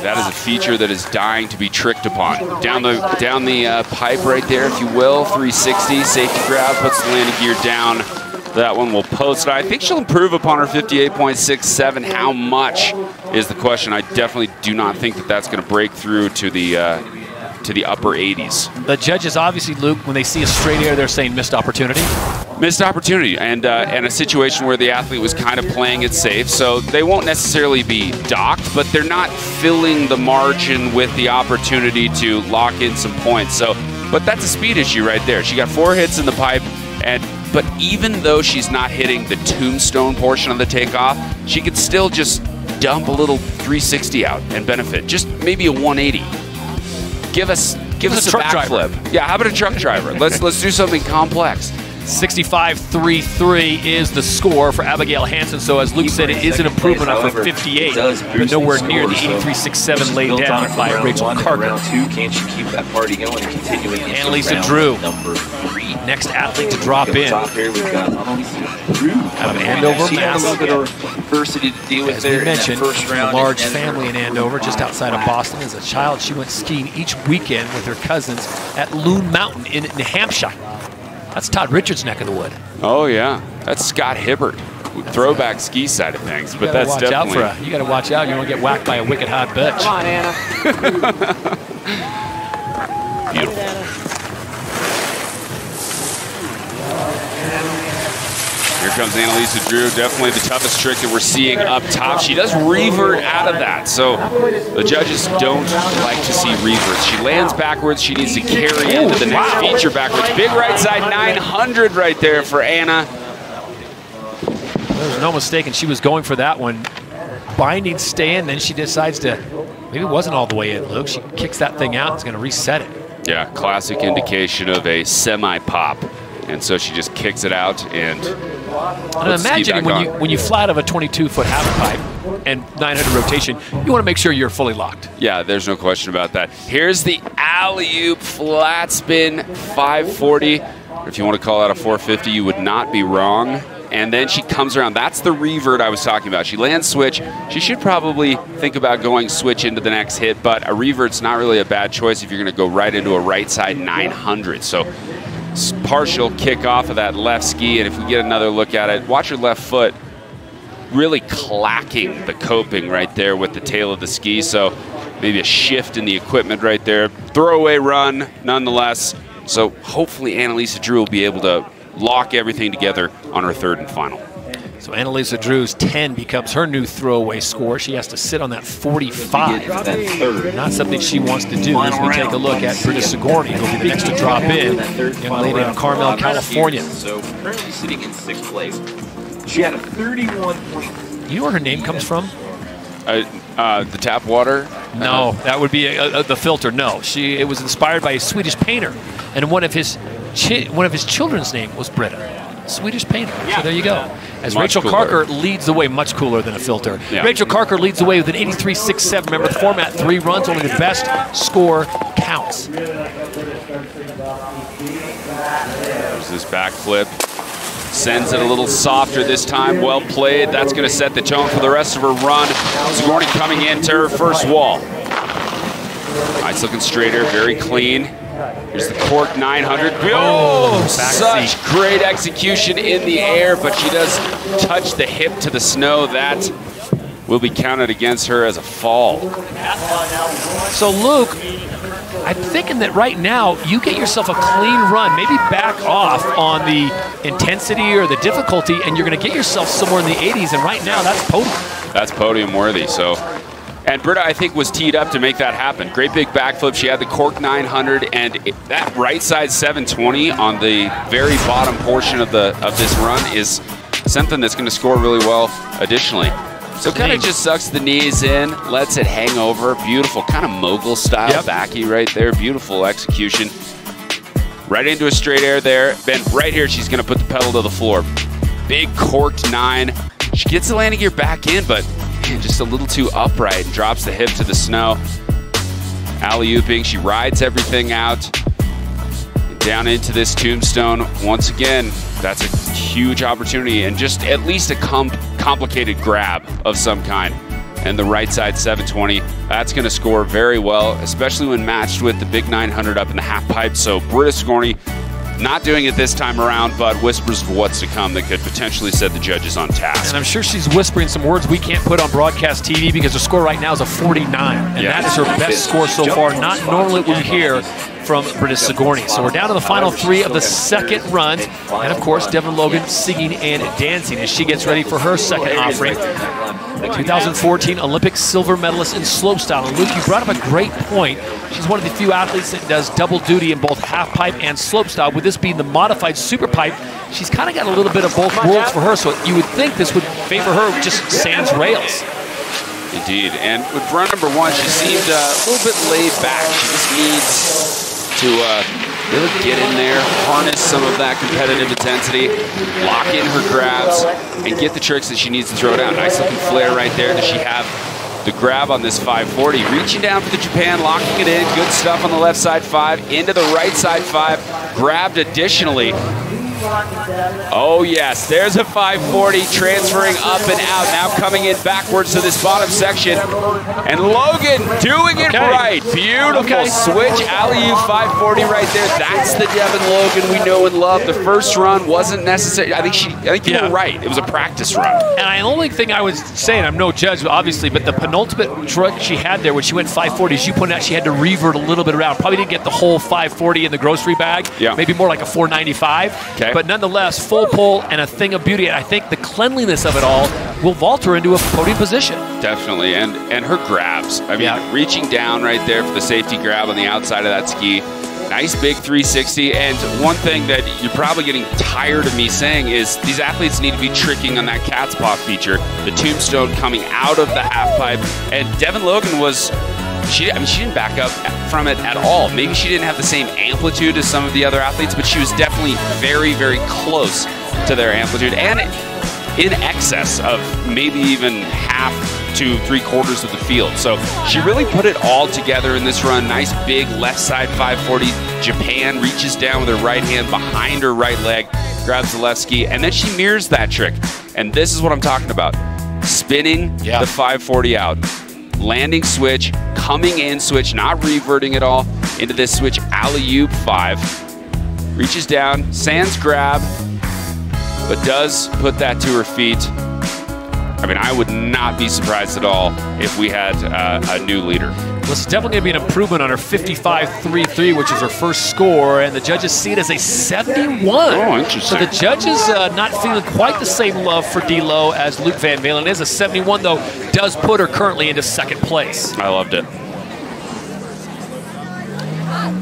that is a feature that is dying to be tricked upon. Down the pipe right there, if you will. 360, safety grab, puts the landing gear down. That one will post. I think she'll improve upon her 58.67. How much is the question. I definitely do not think that that's going to break through to the upper 80s. The judges, obviously, Luke, when they see a straight air, they're saying missed opportunity. Missed opportunity, and a situation where the athlete was kind of playing it safe. So they won't necessarily be docked, but they're not filling the margin with the opportunity to lock in some points. So, but that's a speed issue right there. She got 4 hits in the pipe, but even though she's not hitting the tombstone portion of the takeoff, she could still just dump a little 360 out and benefit. Just maybe a 180. Give us a backflip. Yeah, how about a truck driver? Let's do something complex. 65.33 is the score for Abigail Hansen. So as Luke said, it is an improvement off of 58, but nowhere near the 83.67 laid down by Rachel Carter. Annalisa Drew, next athlete to drop in. Out of Andover, Mass. As we mentioned, a large family in Andover, just outside of Boston. As a child, she went skiing each weekend with her cousins at Loon Mountain in New Hampshire. That's Todd Richards' neck of the wood. Oh yeah, that's Scott Hibbert, throwback ski side of things. But that's definitely you got to watch out. You want to get whacked by a wicked hot bitch. Come on, Anna. Beautiful. comes Annalisa Drew. Definitely the toughest trick that we're seeing up top. She does revert out of that, so the judges don't like to see reverts. She lands backwards. She needs to carry into the next feature backwards. Big right side 900 right there for Anna. There's no mistaking. She was going for that one. Binding, stay in, then she decides to, maybe it wasn't all the way in, Luke. She kicks that thing out and is going to reset it. Yeah, classic indication of a semi-pop. And so she just kicks it out and imagine when you fly out of a 22-foot half pipe and 900 rotation, you want to make sure you're fully locked. Yeah, there's no question about that. Here's the alley-oop flat spin 540. If you want to call that a 450, you would not be wrong. And then she comes around. That's the revert I was talking about. She lands switch. She should probably think about going switch into the next hit, but a revert's not really a bad choice if you're going to go right into a right side 900. So partial kick off of that left ski, and if we get another look at it, watch her left foot really clacking the coping right there with the tail of the ski. So maybe a shift in the equipment right there. Throwaway run nonetheless. So hopefully Annalisa Drew will be able to lock everything together on her third and final. So Annalisa Drew's 10 becomes her new throwaway score. She has to sit on that 45. Not something she wants to do as we take a look at Britta Sigourney, who will be the next to drop in. Young lady in Carmel, California. So currently sitting in 6th place. She had a 31 point. You know where her name comes from? The tap water? No, that would be the filter. No, it was inspired by a Swedish painter, and one of his children's name was Britta. Swedish painter. So there you go. As Much Rachel cooler. Carker leads the way, much cooler than a filter. Yeah. Rachel Carker leads the way with an 83.67. Remember the format, 3 runs, only the best score counts. There's this backflip. Sends it a little softer this time. Well played. That's going to set the tone for the rest of her run. Sigourney coming into her first wall. Nice looking straighter, very clean. Here's the cork 900. Oh, such great execution in the air, but she does touch the hip to the snow. That will be counted against her as a fall. So Luke, I'm thinking that right now you get yourself a clean run, maybe back off on the intensity or the difficulty, and you're going to get yourself somewhere in the 80s, and right now that's podium. That's podium worthy. So, and Britta, I think, was teed up to make that happen. Great big backflip. She had the cork 900, and that right side 720 on the very bottom portion of this run is something that's going to score really well additionally. So kind of just sucks the knees in, lets it hang over. Beautiful, kind of mogul style backy right there. Beautiful execution. Right into a straight air there. Then right here, she's going to put the pedal to the floor. Big corked 9. She gets the landing gear back in, but man, just a little too upright and drops the hip to the snow. Alley-ooping, she rides everything out. And down into this tombstone. Once again, that's a huge opportunity and just at least a complicated grab of some kind. And the right side 720, that's going to score very well, especially when matched with the big 900 up in the half pipe. So Britta Sigourney not doing it this time around, but whispers of what's to come that could potentially set the judges on task. And I'm sure she's whispering some words we can't put on broadcast TV because her score right now is a 49. And that is her best score so far. Not normally what we hear from Britta Sigourney. So we're down to the final 3 of the second run. And of course, Devin Logan singing and dancing as she gets ready for her second offering. 2014 Olympic silver medalist in slopestyle. And Luke, you brought up a great point. She's one of the few athletes that does double duty in both half pipe and slopestyle. With this being the modified super pipe, she's kind of got a little bit of both worlds for her. So you would think this would favor her just sans rails. Indeed. And with run number 1, she seemed a little bit laid back. She just needs to really get in there, harness some of that competitive intensity, lock in her grabs, and get the tricks that she needs to throw down. Nice looking flare right there. Does she have the grab on this 540? Reaching down for the Japan, locking it in. Good stuff on the left side 5, into the right side 5, grabbed additionally. Oh yes, there's a 540 transferring up and out, now coming in backwards to this bottom section. And Logan doing it right. Beautiful switch, alley-oop 540 right there. That's the Devin Logan we know and love. The first run wasn't necessary. I think you were right. It was a practice run. And the only thing I was saying, I'm no judge obviously, but the penultimate trick she had there when she went 540, as you pointed out, she had to revert a little bit around. Probably didn't get the whole 540 in the grocery bag. Yeah. Maybe more like a 495. Okay. But nonetheless, full pull and a thing of beauty. And I think the cleanliness of it all will vault her into a podium position. Definitely, and her grabs. I mean, reaching down right there for the safety grab on the outside of that ski. Nice big 360. And one thing that you're probably getting tired of me saying is these athletes need to be tricking on that cat's paw feature. The tombstone coming out of the half pipe. And Devin Logan was, she didn't back up from it at all. Maybe she didn't have the same amplitude as some of the other athletes, but she was definitely very, very close to their amplitude and in excess of maybe even half to 3/4 of the field. So she really put it all together in this run. Nice big left side 540. Japan reaches down with her right hand behind her right leg, grabs the left ski, and then she mirrors that trick. And this is what I'm talking about. Spinning the 540 out. Landing switch, coming in switch, not reverting at all into this switch alley-oop 5. Reaches down, sans grab, but does put that to her feet. I mean, I would not be surprised at all if we had a new leader. Well, it's definitely going to be an improvement on her 55.33, which is her first score, and the judges see it as a 71. Oh, interesting. So the judges not feeling quite the same love for D-Lo as Luke Van Valen is. A 71, though, does put her currently into second place. I loved it.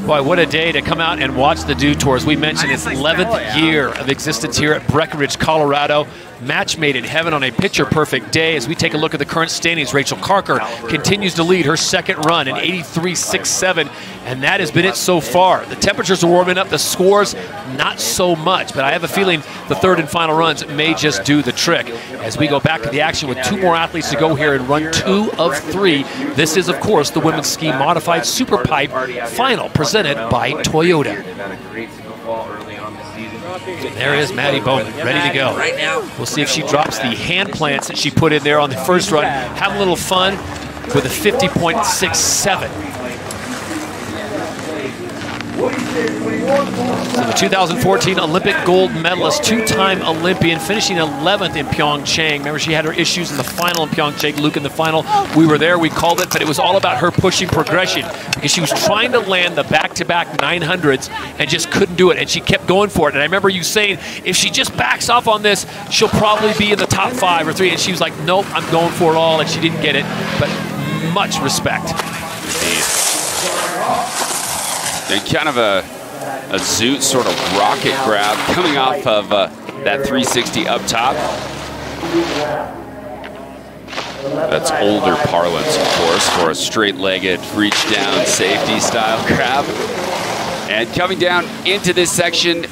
Boy, what a day to come out and watch the Dew Tour. As we mentioned, it's 11th year of existence here at Breckenridge, Colorado. Match made in heaven on a picture-perfect day. As we take a look at the current standings, Rachel Carker continues to lead her second run in 83.67, and that has been it so far. The temperatures are warming up, the scores not so much, but I have a feeling the third and final runs may just do the trick. As we go back to the action with 2 more athletes to go here in run 2 of 3, this is, of course, the Women's Ski Modified Super Pipe Final presented by Toyota. There is Maddie Bowman, ready to go. We'll see if she drops the hand plants that she put in there on the first run. Have a little fun with a 50.67. So the 2014 Olympic gold medalist, 2-time Olympian, finishing 11th in Pyeongchang. Remember, she had her issues in the final in Pyeongchang. Luke in the final. We were there, we called it, but it was all about her pushing progression because she was trying to land the back-to-back 900s and just couldn't do it, and she kept going for it. And I remember you saying, if she just backs off on this, she'll probably be in the top 5 or 3. And she was like, nope, I'm going for it all, and she didn't get it. But much respect. And kind of a zoot sort of rocket grab coming off of that 360 up top. That's older parlance, of course, for a straight-legged reach down safety style grab. And coming down into this section,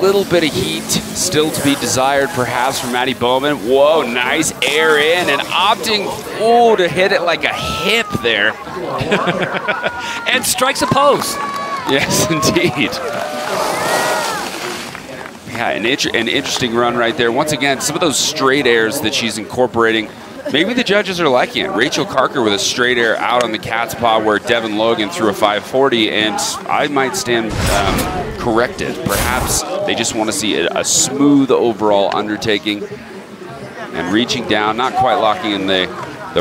little bit of heat still to be desired perhaps from Maddie Bowman. Whoa, nice air in and opting, to hit it like a hip there. And strikes a post. Yes, indeed. Yeah, an interesting run right there. Once again, some of those straight airs that she's incorporating, maybe the judges are liking it. Rachel Carker with a straight air out on the cat's paw where Devin Logan threw a 540, and I might stand corrected. Perhaps they just want to see a smooth overall undertaking. And reaching down, not quite locking in the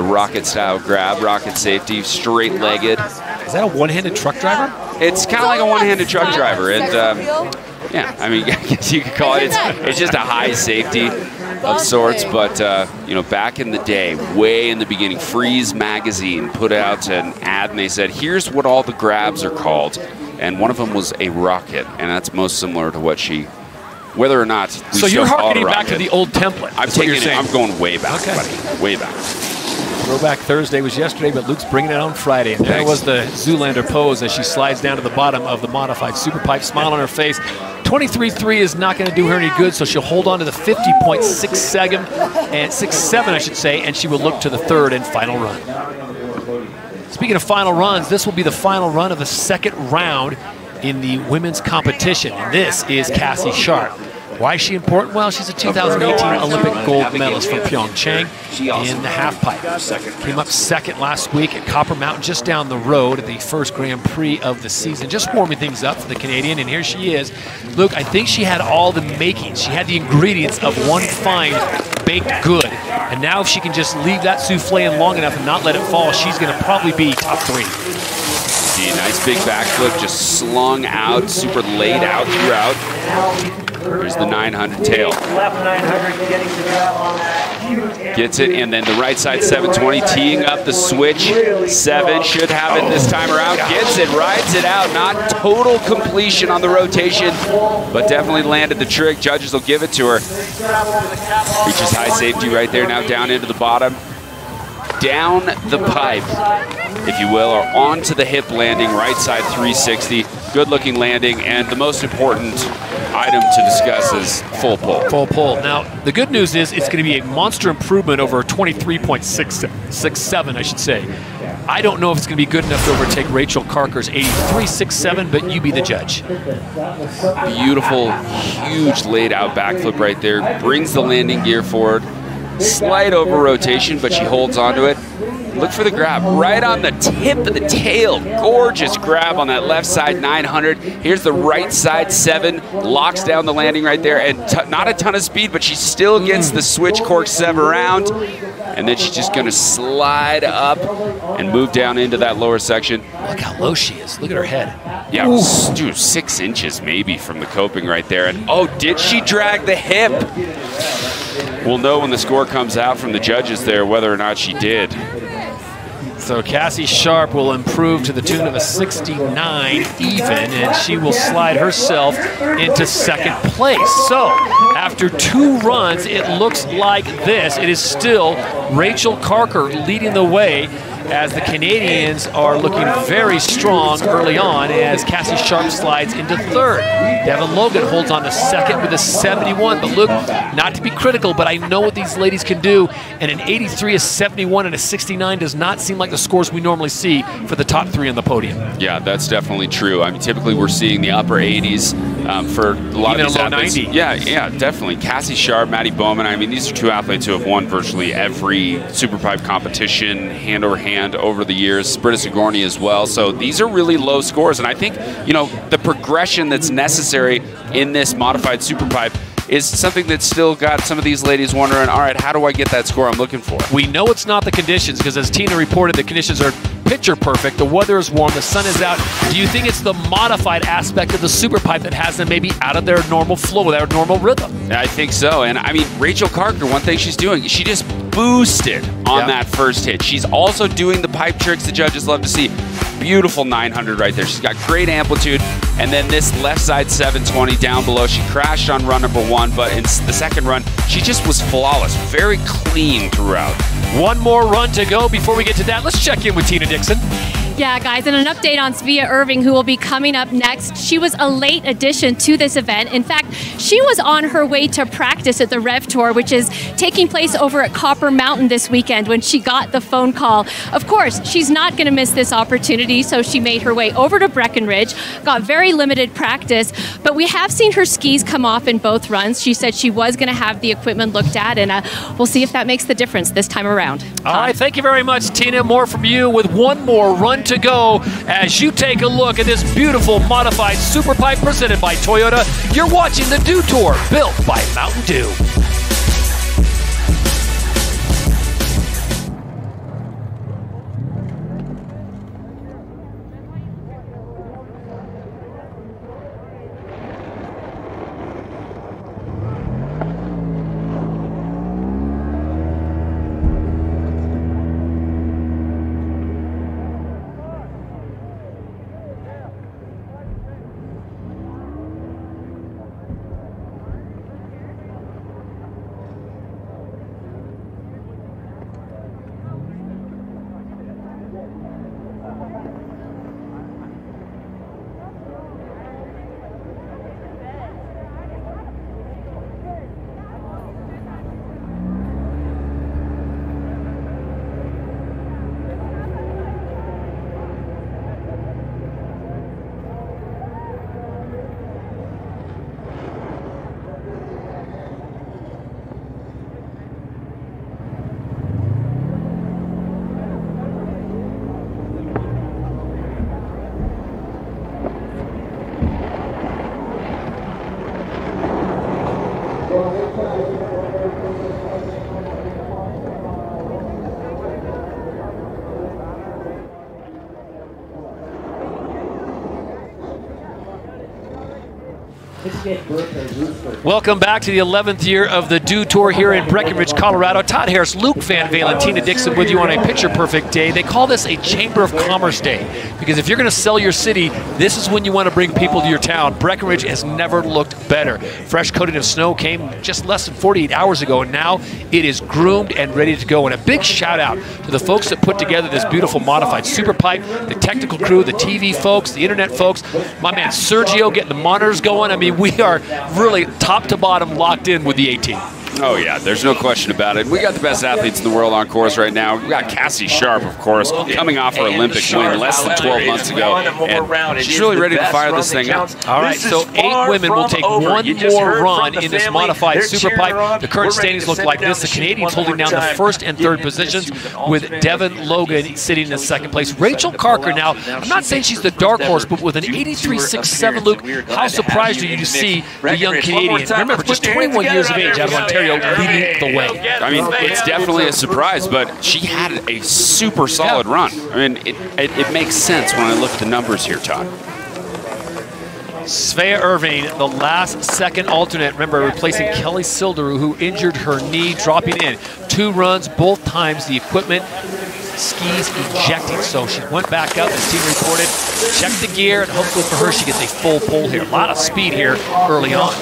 rocket style grab, rocket safety, straight legged. Is that a one-handed truck driver? It's kind of like a one-handed truck driver. And yeah, I mean, I guess you could call it, it's just a high safety of sorts. But, you know, back in the day, way in the beginning, Freeze Magazine put out an ad and they said, here's what all the grabs are called. And one of them was a rocket. And that's most similar to what she, whether or not we so you're still call it a harkening back rocket. to the old template. I'm taking it, I'm going way back, buddy, way back. Throwback Thursday was yesterday, but Luke's bringing it on Friday. And there was the Zoolander pose as she slides down to the bottom of the modified super pipe, smile on her face. 23.3 is not going to do her any good, so she'll hold on to the 50.67 and 67, I should say, and she will look to the third and final run. Speaking of final runs, this will be the final run of the second round in the women's competition. And this is Cassie Sharp. Why is she important? Well, she's a 2018 Olympic gold medalist from Pyeongchang in the half pipe. Came up second last week at Copper Mountain, just down the road at the first Grand Prix of the season. Just warming things up for the Canadian, and here she is. Look, I think she had all the makings. She had the ingredients of one fine baked good. And now if she can just leave that souffle in long enough and not let it fall, she's going to probably be top 3. Nice big backflip, just slung out, super laid out throughout. Here's the 900 tail. Left 900 getting the grab on that. Gets it, and then the right side 720, teeing up the switch. 7 should have it this time around. Gets it, rides it out. Not total completion on the rotation, but definitely landed the trick. Judges will give it to her. Reaches high safety right there, now down into the bottom. Down the pipe, if you will, or onto the hip landing, right side 360. Good looking landing, and the most important item to discuss is full pull. Full pull. Now, the good news is it's going to be a monster improvement over 23.67, I should say. I don't know if it's going to be good enough to overtake Rachel Carker's 83.67, but you be the judge. Beautiful, huge laid out backflip right there. Brings the landing gear forward. Slight over rotation, but she holds onto it. Look for the grab right on the tip of the tail. Gorgeous grab on that left side 900. Here's the right side 7. Locks down the landing right there, and not a ton of speed, but she still gets the switch cork 7 around. And then she's just going to slide up and move down into that lower section. Look how low she is. Look at her head. Yeah, dude, 6 inches maybe from the coping right there. And oh, did she drag the hip? We'll know when the score comes out from the judges there whether or not she did. So Cassie Sharp will improve to the tune of a 69 even, and she will slide herself into second place. So after 2 runs, it looks like this. It is still Rachel Carker leading the way, as the Canadians are looking very strong early on as Cassie Sharp slides into third. Devin Logan holds on to second with a 71. But look, not to be critical, but I know what these ladies can do, and an 83, a 71, and a 69 does not seem like the scores we normally see for the top 3 on the podium. Yeah, that's definitely true. I mean, typically we're seeing the upper 80s for a lot Even of these a low athletes. 90. Yeah, definitely. Cassie Sharp, Maddie Bowman. I mean, these are 2 athletes who have won virtually every Superpipe competition hand over hand over the years. Britta Sigourney as well. So these are really low scores, and I think, you know, the progression that's necessary in this modified Superpipe is something that's still got some of these ladies wondering, all right, how do I get that score I'm looking for? We know it's not the conditions, because as Tina reported, the conditions are picture perfect. The weather is warm, the sun is out. Do you think it's the modified aspect of the Superpipe that has them maybe out of their normal flow, their normal rhythm? I think so. And I mean, Rachel Carker, one thing she's doing, she just boosted on that first hit. She's also doing the pipe tricks the judges love to see. Beautiful 900 right there. She's got great amplitude. And then this left side 720 down below. She crashed on run number 1, but in the second run, she just was flawless. Very clean throughout. One more run to go before we get to that. Let's check in with Tina Dixon. Yeah, guys, and an update on Svea Irving, who will be coming up next. She was a late addition to this event. In fact, she was on her way to practice at the Rev Tour, which is taking place over at Copper Mountain this weekend, when she got the phone call. Of course, she's not going to miss this opportunity, so she made her way over to Breckenridge, got very limited practice, but we have seen her skis come off in both runs. She said she was going to have the equipment looked at, and we'll see if that makes the difference this time around. All right, thank you very much, Tina. More from you with one more run to go as you take a look at this beautiful modified Superpipe presented by Toyota. You're watching the Dew Tour, built by Mountain Dew. Welcome back to the 11th year of the Dew Tour here in Breckenridge, Colorado. Todd Harris, Luke Van Valen, Tina Dixon with you on a picture-perfect day. They call this a Chamber of Commerce Day because if you're going to sell your city, this is when you want to bring people to your town. Breckenridge has never looked better. Fresh coating of snow came just less than 48 hours ago, and now it is groomed and ready to go. And a big shout-out to the folks that put together this beautiful modified super pipe, the technical crew, the TV folks, the internet folks, my man Sergio getting the monitors going. I mean, we are really top to bottom locked in with the 18. Oh, yeah, there's no question about it. We got the best athletes in the world on course right now. We got Cassie Sharp, of course, coming off her Olympic win less than 12 months ago. And she's really ready to fire this thing up. All right, so 8 women will take one more run in this modified super pipe. The current standings look like this. The Canadians holding down the first and third positions with Devin Logan sitting in second place. Rachel Carker now, I'm not saying she's the dark horse, but with an 83.67, Luke, how surprised are you to see the young Canadian? Remember, just 21 years of age out of Ontario leading the way. I mean, it's definitely a surprise, but she had a super solid run. I mean, it makes sense when I look at the numbers here, Todd. Svea Irving, the last second alternate, remember, replacing Kelly Silderu, who injured her knee, dropping in. 2 runs, both times the equipment skis ejecting. So she went back up, as team reported, checked the gear, and hopefully for her she gets a full pull here. A lot of speed here early on.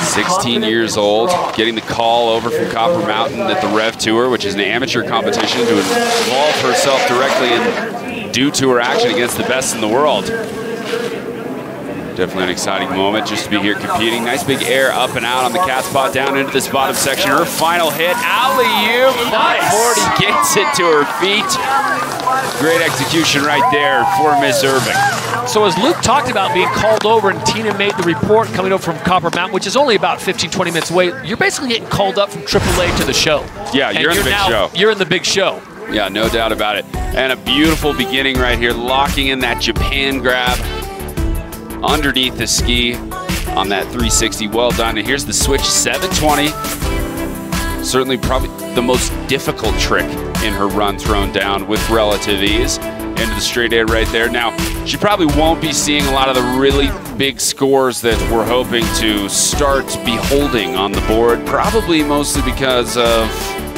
16 years old, getting the call over from Copper Mountain at the Rev Tour, which is an amateur competition, to involve herself directly in Dew Tour action against the best in the world. Definitely an exciting moment just to be here competing. Nice big air up and out on the cat spot down into this bottom section. Her final hit, alley-oop, 540 gets it to her feet. Great execution right there for Miss Irving. So as Luke talked about being called over and Tina made the report coming over from Copper Mountain, which is only about 15-20 minutes away, you're basically getting called up from AAA to the show. Yeah, you're in the big show. You're in the big show. Yeah, no doubt about it. And a beautiful beginning right here, locking in that Japan grab underneath the ski on that 360. Well done. And here's the switch, 720. Certainly probably the most difficult trick in her run, thrown down with relative ease into the straight air right there. Now, she probably won't be seeing a lot of the really big scores that we're hoping to start beholding on the board, probably mostly because of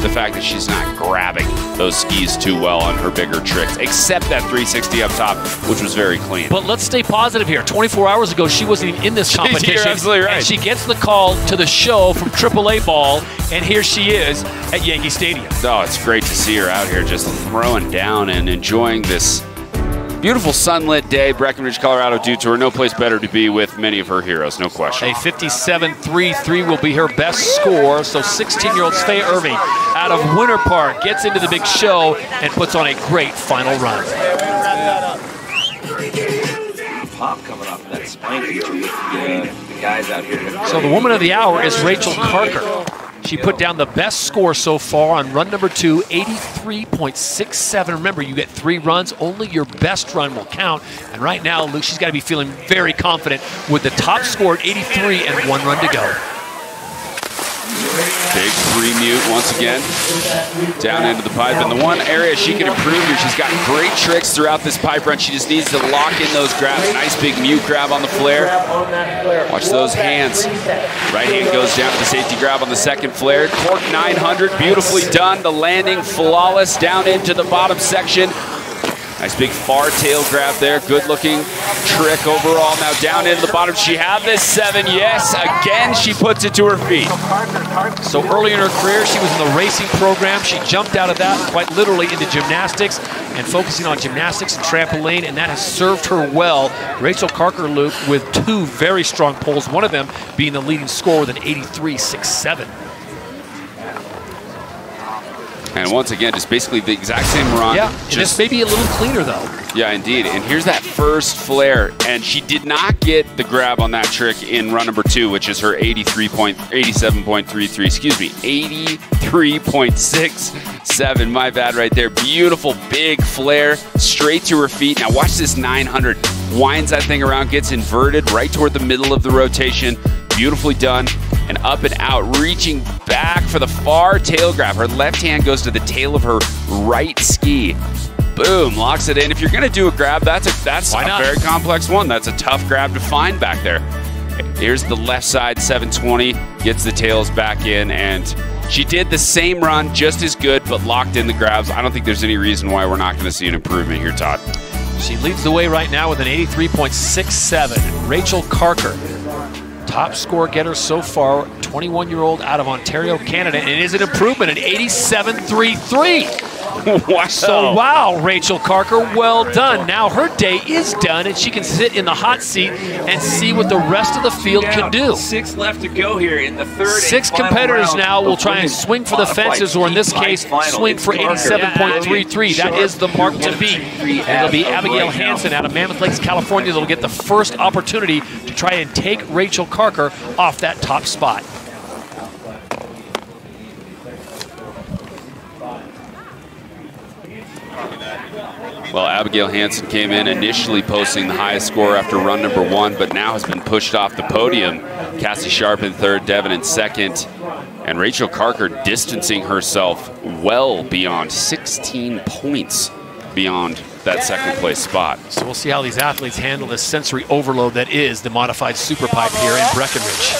the fact that she's not grabbing those skis too well on her bigger tricks, except that 360 up top, which was very clean. But let's stay positive here. 24 hours ago, she wasn't even in this competition. You're absolutely right. And she gets the call to the show from AAA ball, and here she is at Yankee Stadium. Oh, it's great to see her out here just throwing down and enjoying this beautiful sunlit day. Breckenridge, Colorado Dew Tour. No place better to be with many of her heroes, no question. A 57.33 will be her best score. So 16-year-old Svea Irving out of Winter Park gets into the big show and puts on a great final run. Pop coming off of that spine feature with the guys out here. So the woman of the hour is Rachel Carker. She put down the best score so far on run number 2, 83.67. Remember, you get 3 runs. Only your best run will count. And right now, Luke, she's got to be feeling very confident with the top score at 83 and 1 run to go. Big 3-mute once again, down into the pipe. And the one area she can improve here, she's got great tricks throughout this pipe run. She just needs to lock in those grabs. Nice big mute grab on the flare. Watch those hands. Right hand goes down to the safety grab on the second flare. Cork 900, beautifully done. The landing flawless down into the bottom section. Nice big far tail grab there. Good looking trick overall. Now down into the bottom. She had this 7. Yes, again she puts it to her feet. So early in her career, she was in the racing program. She jumped out of that quite literally into gymnastics and focusing on gymnastics and trampoline, and that has served her well. Rachel Carker, Luke, with 2 very strong pulls, one of them being the leading score with an 83.67. And once again, just basically the exact same run. Yeah, just maybe a little cleaner though. Yeah, indeed. And here's that first flare, and she did not get the grab on that trick in run number 2, which is her 87.33. Excuse me, 83.67. My bad, right there. Beautiful big flare straight to her feet. Now watch this 900. Winds that thing around, gets inverted right toward the middle of the rotation. Beautifully done. And up and out, reaching back for the far tail grab. Her left hand goes to the tail of her right ski. Boom, locks it in. If you're gonna do a grab, that's a very complex one. That's a tough grab to find back there. Here's the left side 720, gets the tails back in, and she did the same run, just as good, but locked in the grabs. I don't think there's any reason why we're not going to see an improvement here, Todd. She leads the way right now with an 83.67. Rachel Carker, top score getter so far, 21-year-old out of Ontario, Canada, and it is an improvement at 87.33. Wow. So, wow, Rachel Carker, well done. Now her day is done, and she can sit in the hot seat and see what the rest of the field can do. 6 left to go here in the third. 6 competitors now will try and swing for the fences, or in this case, swing for 87.33. That is the mark to beat. And it'll be Abigail Hansen out of Mammoth Lakes, California, that'll get the first opportunity to try and take Rachel Carker off that top spot. Well, Abigail Hansen came in initially posting the highest score after run number 1, but now has been pushed off the podium. Cassie Sharp in third, Devin in second, and Rachel Carker distancing herself well beyond 16 points beyond that second place spot. So we'll see how these athletes handle this sensory overload that is the modified super pipe here in Breckenridge.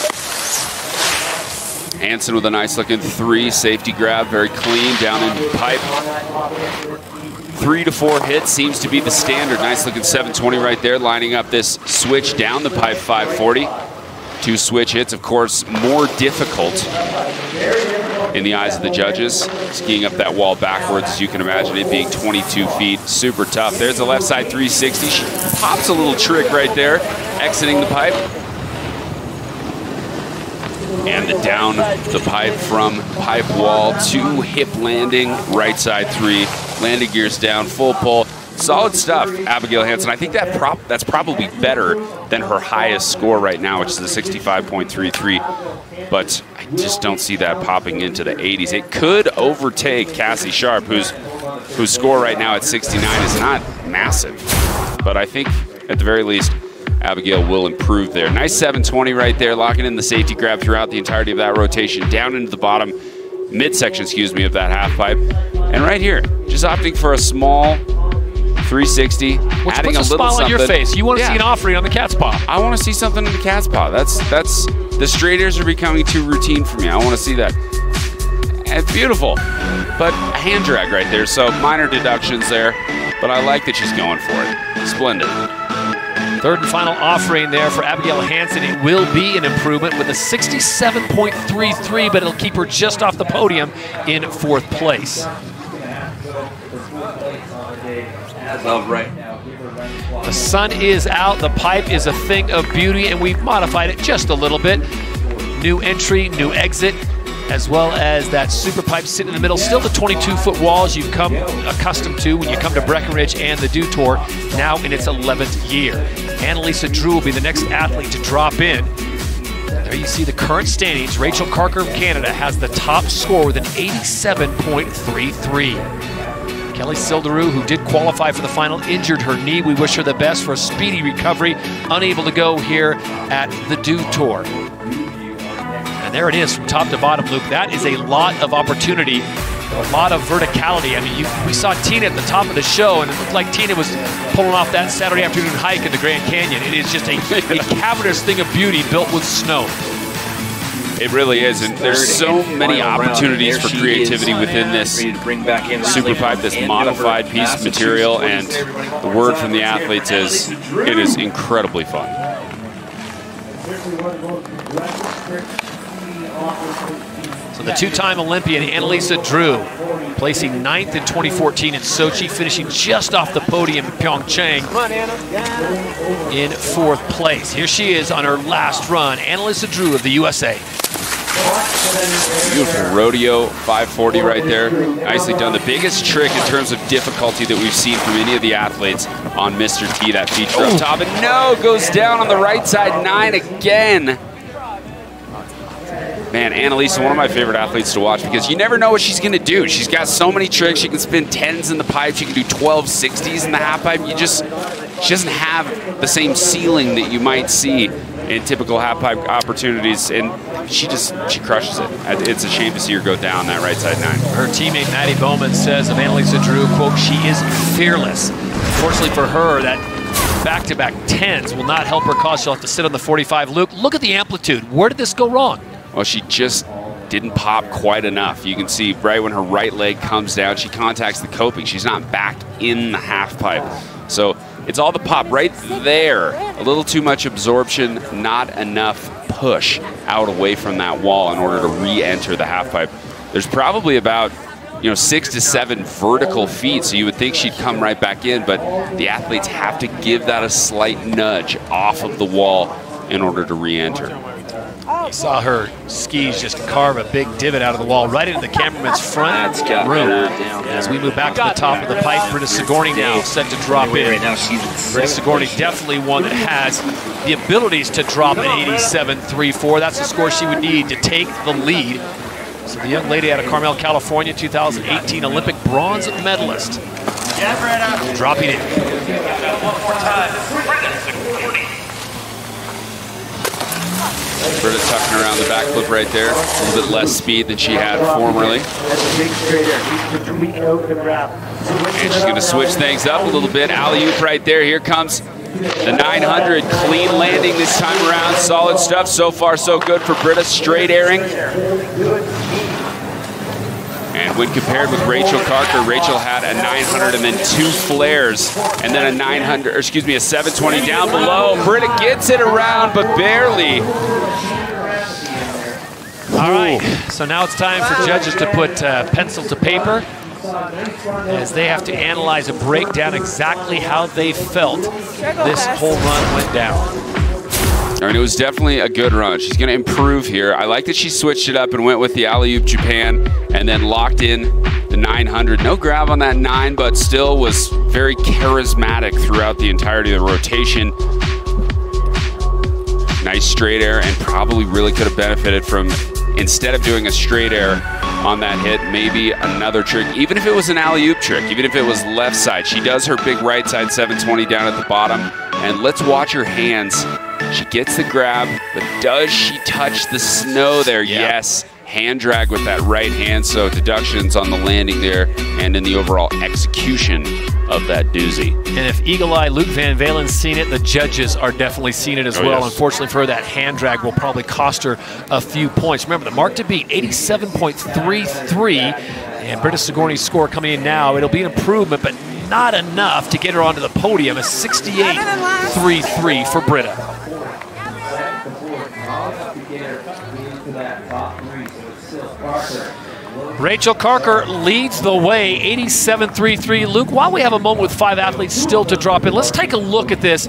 Hansen with a nice looking 3, safety grab, very clean down in the pipe. 3 to 4 hits seems to be the standard. Nice looking 720 right there, lining up this switch down the pipe 540. 2 switch hits, of course, more difficult in the eyes of the judges. Skiing up that wall backwards, as you can imagine, it being 22 feet, super tough. There's the left side 360. She pops a little trick right there, exiting the pipe. And the down the pipe from pipe wall to hip landing, right side 3, landing gears down, full pull. Solid stuff, Abigail Hansen. I think that's probably better than her highest score right now, which is a 65.33. But I just don't see that popping into the 80s. It could overtake Cassie Sharp, whose score right now at 69 is not massive. But I think at the very least, Abigail will improve there. Nice 720 right there, locking in the safety grab throughout the entirety of that rotation, down into the bottom, midsection, excuse me, of that half pipe. And right here, just opting for a small 360, which adding puts a little smile on your face. You want to see an offering on the cat's paw. I want to see something in the cat's paw. That's the straight airs are becoming too routine for me. I want to see that. And it's beautiful, but a hand drag right there. So minor deductions there, but I like that she's going for it. Splendid. Third and final offering there for Abigail Hansen. It will be an improvement with a 67.33, but it'll keep her just off the podium in 4th place. As of right now, the sun is out, the pipe is a thing of beauty, and we've modified it just a little bit. New entry, new exit, as well as that super pipe sitting in the middle. Still the 22-foot walls you've come accustomed to when you come to Breckenridge and the Dew Tour, now in its 11th year. Annalisa Drew will be the next athlete to drop in. There you see the current standings. Rachel Carker of Canada has the top score with an 87.33. Kelly Sildaroo, who did qualify for the final, injured her knee. We wish her the best for a speedy recovery. Unable to go here at the Dew Tour. And there it is from top to bottom, Luke. That is a lot of opportunity, a lot of verticality. I mean, we saw Tina at the top of the show, and it looked like Tina was pulling off that Saturday afternoon hike in the Grand Canyon. It is just a cavernous thing of beauty built with snow. It really is, and there's so many opportunities for creativity within this super pipe, this modified piece of material, and the word from the athletes is it is incredibly fun. So the 2-time Olympian Annalisa Drew, placing 9th in 2014 in Sochi, finishing just off the podium in Pyeongchang in 4th place. Here she is on her last run, Annalisa Drew of the USA. Beautiful rodeo 540 right there. Nicely done. The biggest trick in terms of difficulty that we've seen from any of the athletes on Mr. T, that feature up top. And no, goes down on the right side, 9 again. Man, Annalisa, one of my favorite athletes to watch because you never know what she's going to do. She's got so many tricks. She can spin 10s in the pipe. She can do 12 60s in the half pipe. She doesn't have the same ceiling that you might see in typical half pipe opportunities, and she crushes it. It's a shame to see her go down that right side 9. Her teammate Maddie Bowman says of Annalisa Drew, quote, "She is fearless." Unfortunately for her, that back-to-back 10s will not help her cause. She'll have to sit on the 45. Luke, look at the amplitude. Where did this go wrong? Well, she just didn't pop quite enough. You can see right when her right leg comes down, she contacts the coping. She's not back in the half pipe. So it's all the pop right there. A little too much absorption, not enough push out away from that wall in order to re-enter the half pipe. There's probably about 6 to 7 vertical feet, so you would think she'd come right back in, but the athletes have to give that a slight nudge off of the wall in order to re-enter. You saw her skis just carve a big divot out of the wall right into the cameraman's front room. As we move back to the top of the pipe, Britta Sigourney now set to drop in. Britta Sigourney definitely one that has the abilities to drop an 87.34. That's the score she would need to take the lead. So the young lady out of Carmel, California, 2018 Olympic bronze medalist. Dropping it. One more time. Britta tucking around the backflip right there. A little bit less speed than she had formerly. And she's going to switch things up a little bit. Alley-oop right there. Here comes the 900. Clean landing this time around. Solid stuff. So far, so good for Britta. Straight airing. And when compared with Rachel Carker, Rachel had a 900 and then 2 flares, and then a 900, or excuse me, a 720 down below. Britta gets it around, but barely. All right, so now it's time for judges to put pencil to paper as they have to analyze and break down exactly how they felt this whole run went down. I mean, it was definitely a good run. She's going to improve here. I like that she switched it up and went with the alley-oop Japan and then locked in the 900. No grab on that 9, but still was very charismatic throughout the entirety of the rotation. Nice straight air, and probably really could have benefited from, instead of doing a straight air on that hit, maybe another trick. Even if it was an alley-oop trick, even if it was left side. She does her big right side 720 down at the bottom. And let's watch her hands. She gets the grab, but does she touch the snow there? Yep. Yes. Hand drag with that right hand, so deductions on the landing there and in the overall execution of that doozy. And if Eagle Eye Luke Van Valen's seen it, the judges are definitely seeing it as well. Yes. Unfortunately for her, that hand drag will probably cost her a few points. Remember, the mark to beat, 87.33, and Britta Sigourney's score coming in now. It'll be an improvement, but not enough to get her onto the podium. A 68.33 for Britta. Rachel Carker leads the way, 87.33. Luke, while we have a moment with 5 athletes still to drop in, let's take a look at this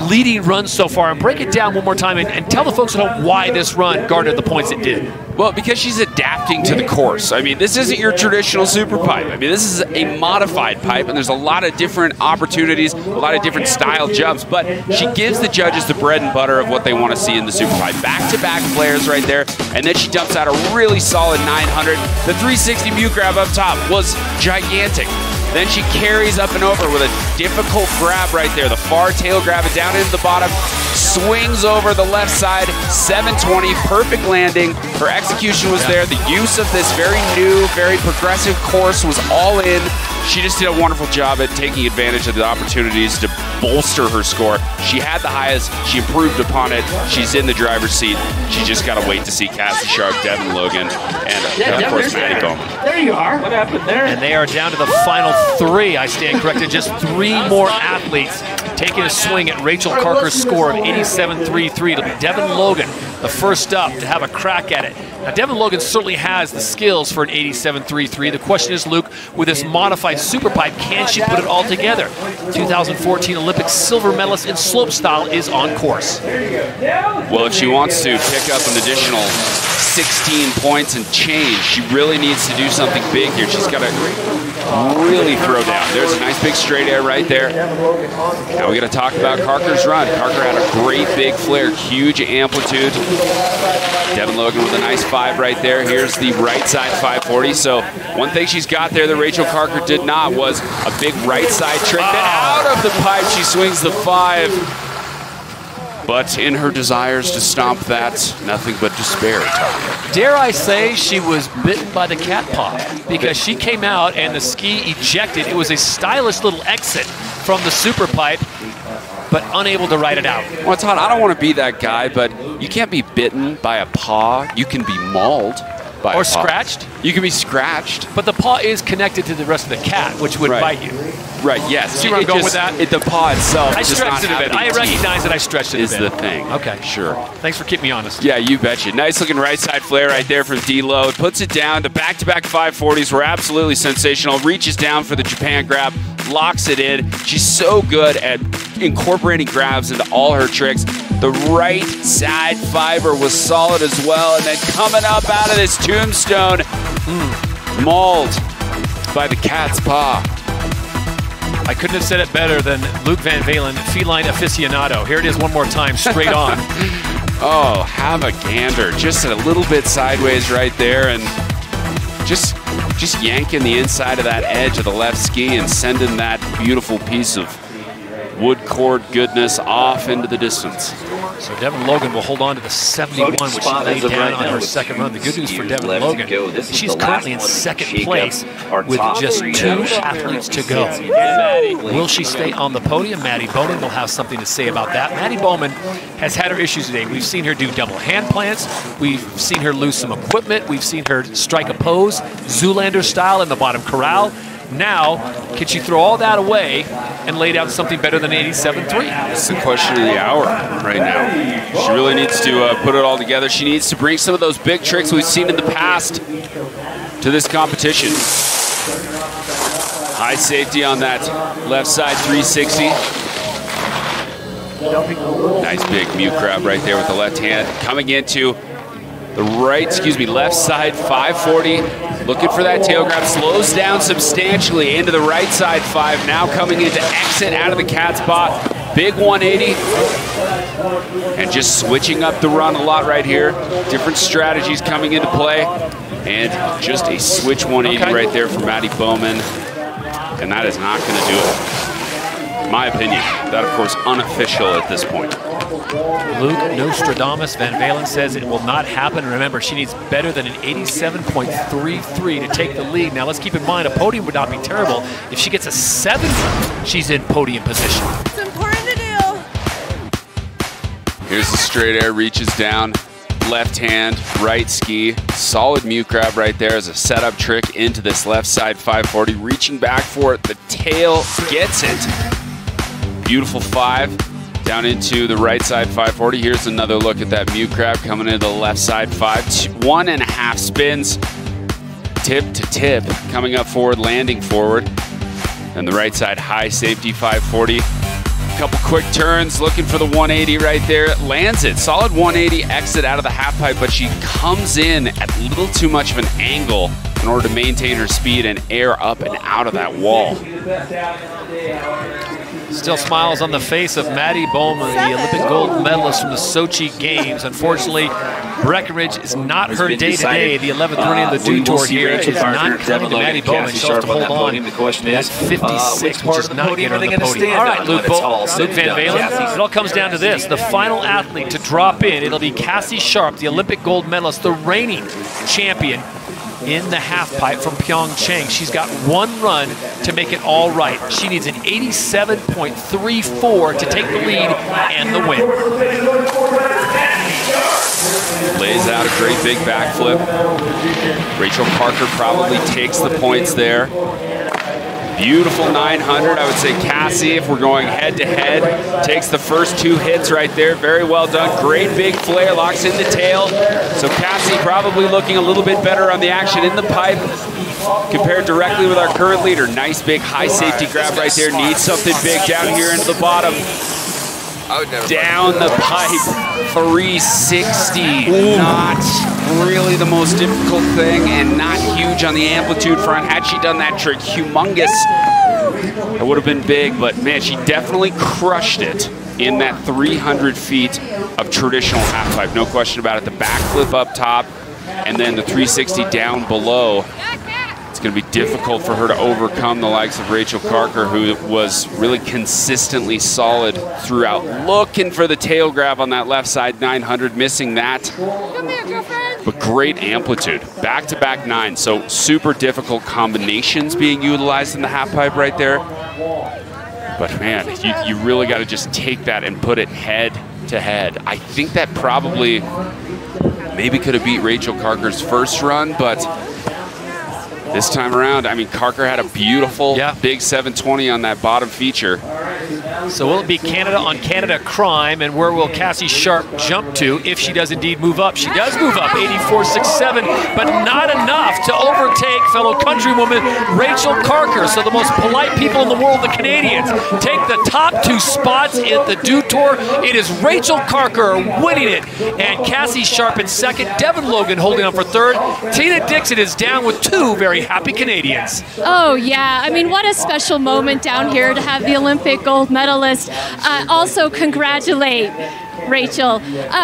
leading run so far and break it down one more time and tell the folks at home why this run garnered the points it did. Well, because she's adapting to the course. I mean, this isn't your traditional super pipe. I mean, this is a modified pipe, and there's a lot of different opportunities, a lot of different style jumps, but she gives the judges the bread and butter of what they want to see in the super pipe. Back-to-back flares right there, and then she dumps out a really solid 900. The 360 mute grab up top was gigantic. Then she carries up and over with a difficult grab right there. The far tail grab it down into the bottom, swings over the left side, 720, perfect landing. Her execution was there. The use of this very new, very progressive course was all in. She just did a wonderful job at taking advantage of the opportunities to bolster her score. She had the highest. She improved upon it. She's in the driver's seat. She just got to wait to see Cassie Sharp, Devin Logan, and of course, Maddie Bowman. There you are. What happened there? And they are down to the final 3. I stand corrected. Just 3 more athletes taking a swing at Rachel Carker's score of 87.33. It'll be Devin Logan, the first up to have a crack at it. Now, Devin Logan certainly has the skills for an 87.33. The question is, Luke, with this modified super pipe, can she put it all together? 2014 Olympic silver medalist in slopestyle is on course. Well, if she wants to pick up an additional 16 points and change, she really needs to do something big here. She's got to really throw down. There's a nice big straight air right there. Now we got to talk about Carker's run. Carker had a great big flare, huge amplitude. Devin Logan with a nice 5 right there. Here's the right side 540. So one thing she's got there that Rachel Carker did not was a big right side trick. Then out of the pipe, she swings the 5. But in her desires to stomp that, nothing but despair, Tom. Dare I say she was bitten by the cat paw, because she came out and the ski ejected. It was a stylish little exit from the super pipe, but unable to ride it out. Well, Todd, I don't want to be that guy, but you can't be bitten by a paw. You can be mauled by a paw. Or scratched. You can be scratched. But the paw is connected to the rest of the cat, which would bite you. Right, yes. See where I'm going with that? The paw itself I stretched it a bit. I recognize that I stretched it a bit. Is the thing. Okay. Sure. Thanks for keeping me honest. Yeah, you betcha. Nice looking right side flare right there from D-Load. Puts it down to back-to-back 540s. Were absolutely sensational. Reaches down for the Japan grab. Locks it in. She's so good at incorporating grabs into all her tricks. The right side fiber was solid as well. And then coming up out of this tombstone, mauled by the cat's paw. I couldn't have said it better than Luke Van Valen, feline aficionado. Here it is one more time, straight on. Oh, have a gander. Just a little bit sideways right there, and just yanking the inside of that edge of the left ski and sending that beautiful piece of wood cord goodness off into the distance. So Devin Logan will hold on to the 71, which she laid down on her second run. The good news for Devin Logan, she's currently in second place with just 2 athletes to go. Will she stay on the podium? Maddie Bowman will have something to say about that. Maddie Bowman has had her issues today. We've seen her do double hand plants. We've seen her lose some equipment. We've seen her strike a pose, Zoolander style in the bottom corral. Now, can she throw all that away and lay down something better than 87.3? It's the question of the hour right now. She really needs to put it all together. She needs to bring some of those big tricks we've seen in the past to this competition. High safety on that left side 360. Nice big mute grab right there with the left hand. Coming into the left side 540. Looking for that tail grab, slows down substantially into the right side 5. Now coming into exit out of the cat's paw. Big 180. And just switching up the run a lot right here. Different strategies coming into play. And just a switch 180 right there for Maddie Bowman. And that is not going to do it. In my opinion. That, of course, unofficial at this point. Luke Nostradamus Van Valen says it will not happen. Remember, she needs better than an 87.33 to take the lead. Now, let's keep in mind, a podium would not be terrible. If she gets a 7, she's in podium position. It's important to do. Here's the straight air, reaches down, left hand, right ski. Solid mute grab right there as a setup trick into this left side 540. Reaching back for it, the tail gets it. Beautiful 5. Down into the right side 540. Here's another look at that mute grab coming into the left side 5. 1.5 spins. Tip to tip. Coming up forward, landing forward. And the right side high safety 540. Couple quick turns, looking for the 180 right there. Lands it. Solid 180 exit out of the half pipe, but she comes in at a little too much of an angle in order to maintain her speed and air up and out of that wall. Still smiles on the face of Maddie Bowman, the Olympic gold medalist from the Sochi Games. Unfortunately, Breckenridge is not her day-to-day. The 11th running of the Dew Tour here is not coming to Maddie Bowman. She'll have to hold on to that 56, which is not getting on the podium. All right, Luke Van Valen, it all comes down to this. The final athlete to drop in, it'll be Cassie Sharp, the Olympic gold medalist, the reigning champion in the half pipe from Pyeongchang. She's got 1 run to make it all right. She needs an 87.34 to take the lead and the win. Lays out a great big backflip. Rachel Parker probably takes the points there. Beautiful 900. I would say Cassie, if we're going head-to-head, takes the first 2 hits right there. Very well done. Great big flare, locks in the tail. So Cassie probably looking a little bit better on the action in the pipe compared directly with our current leader. Nice big high safety grab right there. Needs something big down here into the bottom. Down the pipe, 360. Ooh. Not really the most difficult thing and not huge on the amplitude front. Had she done that trick, humongous, it would have been big, but man, she definitely crushed it in that 300 feet of traditional half pipe. No question about it. The backflip up top and then the 360 down below. It's going to be difficult for her to overcome the likes of Rachel Carker, who was really consistently solid throughout. Looking for the tail grab on that left side 900, missing that. Come here, girlfriend. But great amplitude, back-to-back 9. So super difficult combinations being utilized in the half pipe right there. But man, you really got to just take that and put it head to head. I think that probably maybe could have beat Rachel Carker's first run, but this time around, I mean, Carker had a beautiful big 720 on that bottom feature. So will it be Canada on Canada crime, and where will Cassie Sharp jump to if she does indeed move up? She does move up, 84.67, but not enough to overtake fellow countrywoman Rachel Carker. So the most polite people in the world, the Canadians, take the top 2 spots at the Dew Tour. It is Rachel Carker winning it, and Cassie Sharp in second, Devin Logan holding on for third. Tina Dixon is down with 2 very happy Canadians. Oh, yeah. I mean, what a special moment down here to have the Olympic gold medalist. Also, congratulate Rachel.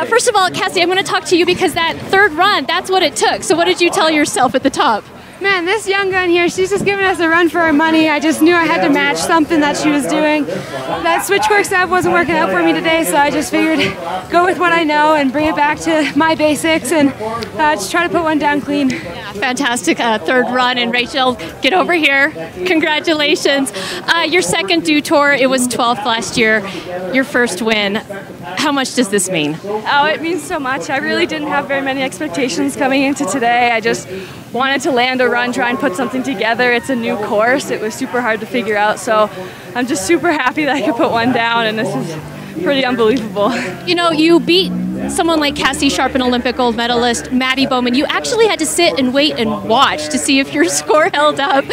First of all, Cassie, I'm going to talk to you because that third run, that's what it took. So what did you tell yourself at the top? Man, this young gun here, she's just giving us a run for our money. I just knew I had to match something that she was doing. That switch cork stab wasn't working out for me today, so I just figured go with what I know and bring it back to my basics and just try to put one down clean. Yeah, fantastic third run. And Rachel, get over here. Congratulations. Your second Dew Tour, it was 12th last year. Your first win. How much does this mean? Oh, it means so much. I really didn't have very many expectations coming into today. I just wanted to land a run, try and put something together. It's a new course. It was super hard to figure out, so I'm just super happy that I could put one down, and this is pretty unbelievable. You know, you beat someone like Cassie Sharp, an Olympic gold medalist, Maddie Bowman. You actually had to sit and wait and watch to see if your score held up.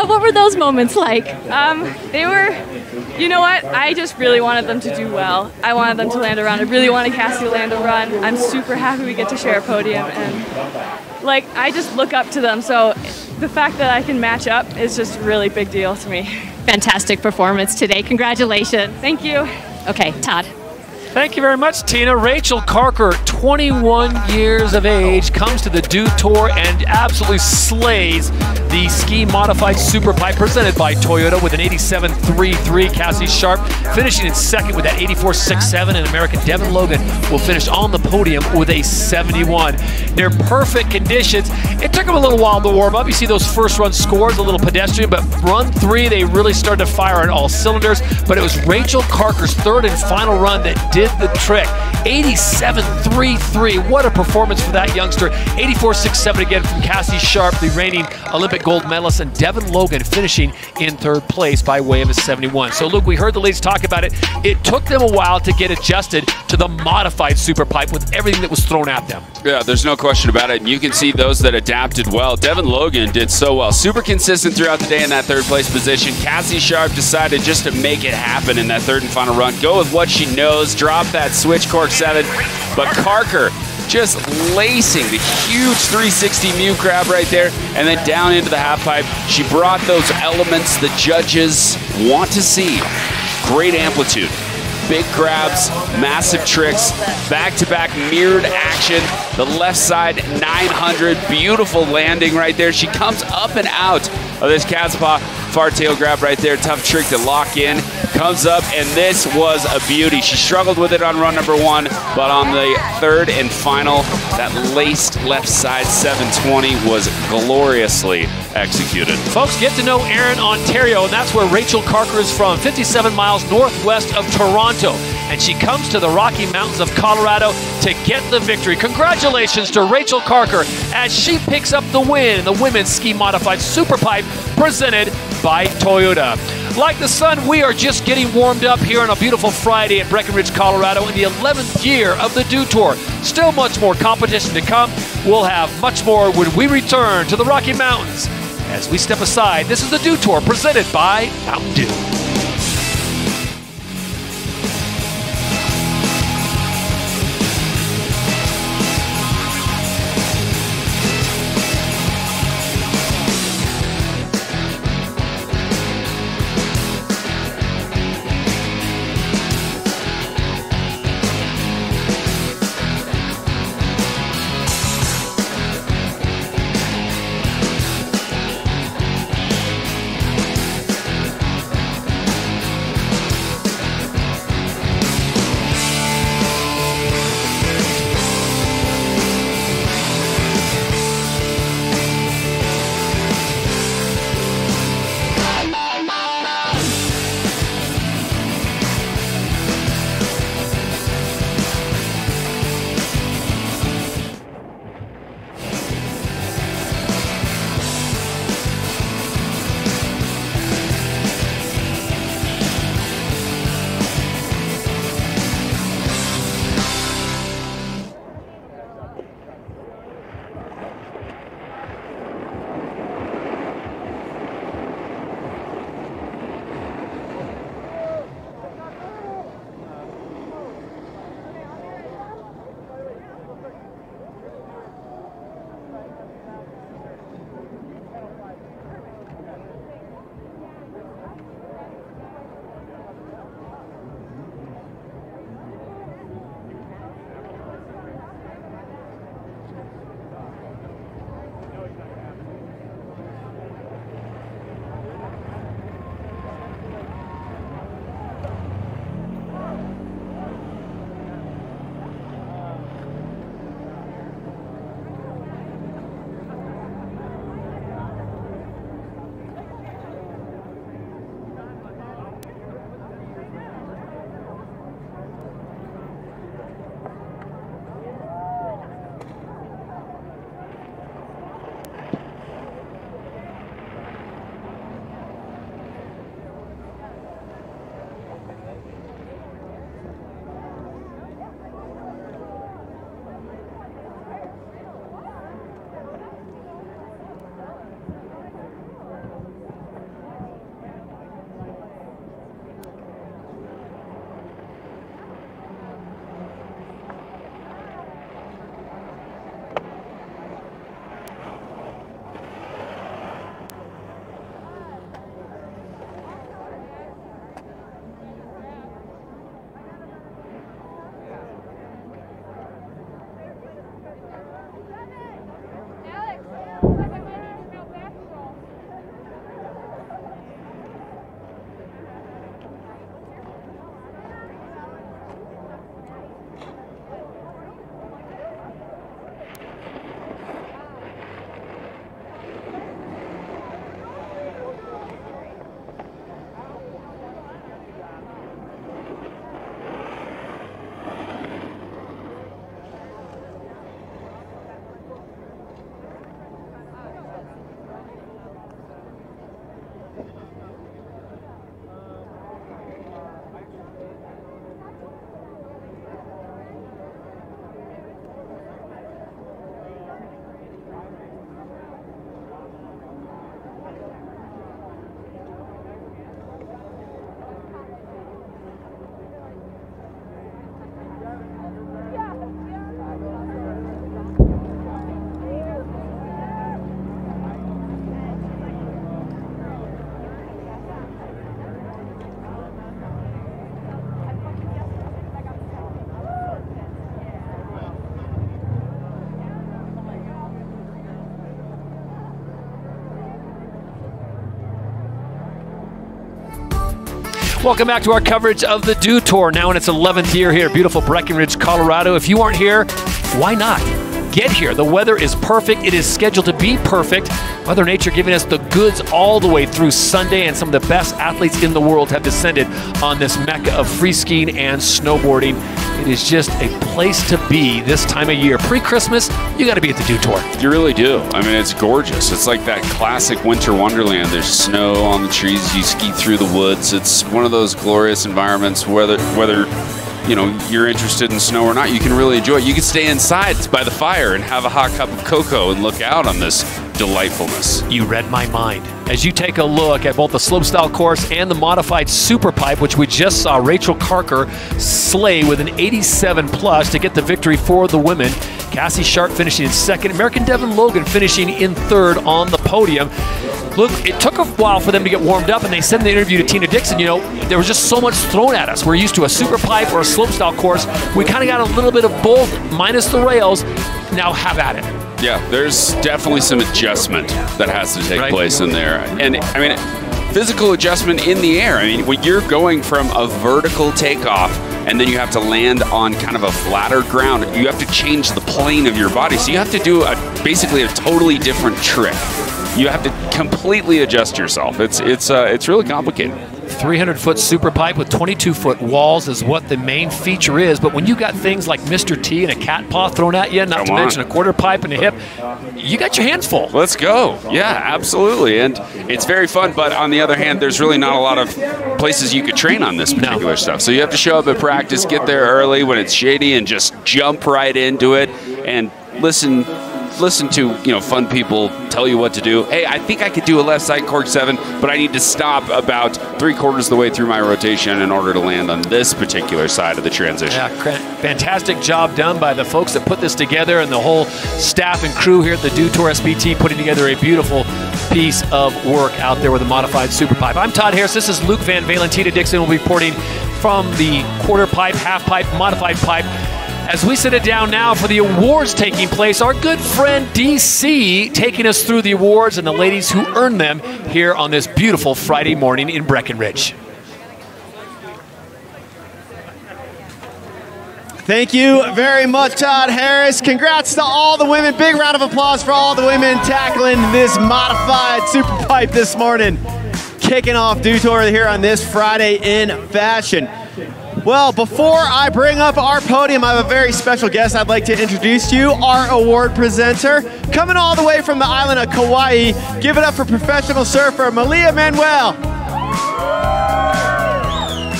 What were those moments like? They were, you know what? I just really wanted them to do well. I wanted them to land a run. I really wanted Cassie to land a run. I'm super happy we get to share a podium, and like, I just look up to them, so the fact that I can match up is just a really big deal to me. Fantastic performance today. Congratulations. Thank you. Okay, Todd. Thank you very much, Tina. Rachel Carker, 21 years of age, comes to the Dew Tour and absolutely slays the Ski Modified Super Pipe presented by Toyota with an 87.33. Cassie Sharp finishing in second with that 84.67, and American Devin Logan will finish on the podium with a 71. They're perfect conditions. It took them a little while to warm up. You see those first run scores, a little pedestrian, but run 3, they really started to fire on all cylinders. But it was Rachel Carker's third and final run that did the trick. 87.33. What a performance for that youngster. 84.67 again from Cassie Sharp, the reigning Olympic gold medalist, and Devin Logan finishing in third place by way of a 71. So, Luke, we heard the ladies talk about it. It took them a while to get adjusted to the modified super pipe with everything that was thrown at them. Yeah, there's no question about it. And you can see those that adapted well. Devin Logan did so well. Super consistent throughout the day in that third place position. Cassie Sharp decided just to make it happen in that third and final run. Go with what she knows. Drop that switch cork 7. But Carker just lacing the huge 360 Mew crab right there, and then down into the half pipe. She brought those elements the judges want to see. Great amplitude, big grabs, massive tricks, back-to-back mirrored action. The left side 900, beautiful landing right there. She comes up and out of this cat's paw far tail grab right there. Tough trick to lock in. Comes up, and this was a beauty. She struggled with it on run number 1, but on the third and final, that laced left side 720 was gloriously executed. Folks, get to know Erin, Ontario, and that's where Rachel Carker is from, 57 miles northwest of Toronto. And she comes to the Rocky Mountains of Colorado to get the victory. Congratulations to Rachel Carker as she picks up the win in the Women's Ski Modified Super Pipe presented by Toyota. Like the sun, we are just getting warmed up here on a beautiful Friday at Breckenridge, Colorado in the 11th year of the Dew Tour. Still much more competition to come. We'll have much more when we return to the Rocky Mountains. As we step aside, this is the Dew Tour presented by Mountain Dew. Welcome back to our coverage of the Dew Tour, now in its 11th year here at beautiful Breckenridge, Colorado. If you aren't here, why not? Get here. The weather is perfect. It is scheduled to be perfect. Mother Nature giving us the goods all the way through Sunday, and some of the best athletes in the world have descended on this mecca of free skiing and snowboarding. It is just a place to be this time of year. Pre-Christmas, you got to be at the Dew Tour. You really do. I mean, it's gorgeous. It's like that classic winter wonderland. There's snow on the trees. You ski through the woods. It's one of those glorious environments, whether you know, you're interested in snow or not, you can really enjoy it. You can stay inside by the fire and have a hot cup of cocoa and look out on this delightfulness. You read my mind. As you take a look at both the slopestyle course and the modified super pipe, which we just saw Rachel Carker slay with an 87 plus to get the victory for the women. Cassie Sharp finishing in second. American Devin Logan finishing in third on the podium. Look, it took a while for them to get warmed up, and they said in the interview to Tina Dixon, you know, there was just so much thrown at us. We're used to a super pipe or a slopestyle course. We kind of got a little bit of both, minus the rails. Now have at it. Yeah, there's definitely some adjustment that has to take place in there. And, I mean, physical adjustment in the air. I mean, when you're going from a vertical takeoff and then you have to land on kind of a flatter ground, you have to change the plane of your body. So you have to do basically a totally different trick. You have to completely adjust yourself. It's really complicated. 300-foot super pipe with 22-foot walls is what the main feature is. But when you got things like Mr. T and a cat paw thrown at you, not to mention a quarter pipe and a hip, you got your hands full. Let's go. Yeah, absolutely. And it's very fun. But on the other hand, there's really not a lot of places you could train on this particular stuff. So you have to show up at practice, get there early when it's shady, and just jump right into it and listen to, you know, fun people tell you what to do. Hey, I think I could do a left side cork 7, but I need to stop about 3/4 of the way through my rotation in order to land on this particular side of the transition. Yeah, fantastic job done by the folks that put this together and the whole staff and crew here at the Dew Tour SPT, putting together a beautiful piece of work out there with a modified super pipe. I'm Todd Harris. This is Luke Van Valen. Tina Dixon will be reporting from the quarter pipe, half pipe, modified pipe. As we sit it down now for the awards taking place, our good friend DC taking us through the awards and the ladies who earned them here on this beautiful Friday morning in Breckenridge. Thank you very much, Todd Harris. Congrats to all the women. Big round of applause for all the women tackling this modified super pipe this morning. Kicking off Dew Tour here on this Friday in fashion. Well, before I bring up our podium, I have a very special guest I'd like to introduce to you, our award presenter. Coming all the way from the island of Kauai, give it up for professional surfer, Malia Manuel.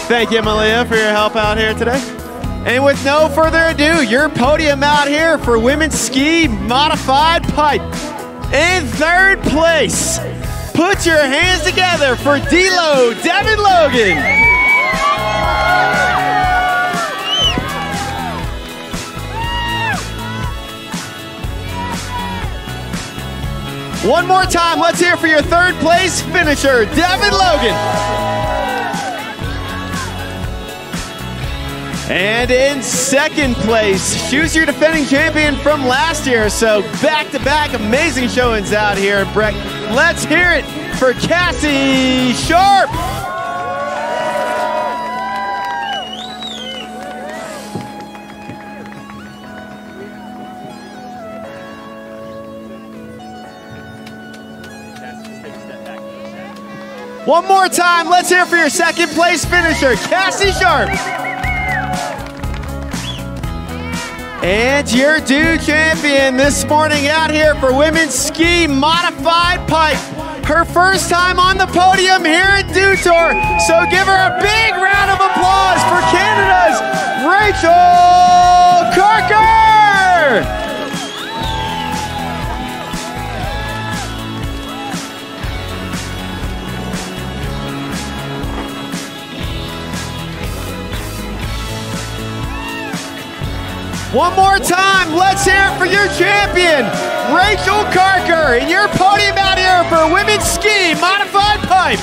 Thank you, Malia, for your help out here today. And with no further ado, your podium out here for women's ski modified pipe. In third place, put your hands together for D-Lo Devin Logan. One more time, let's hear for your third place finisher, Devin Logan. And in second place, she's your defending champion from last year. So back-to-back amazing showings out here at Breck. Let's hear it for Cassie Sharp. One more time, let's hear it for your second place finisher, Cassie Sharp. And your DEW champion this morning out here for women's ski modified pipe. Her first time on the podium here at DEW Tour. So give her a big round of applause for Canada's Rachel Carker. One more time, let's hear it for your champion, Rachel Carker, and your podium out here for women's ski modified pipe.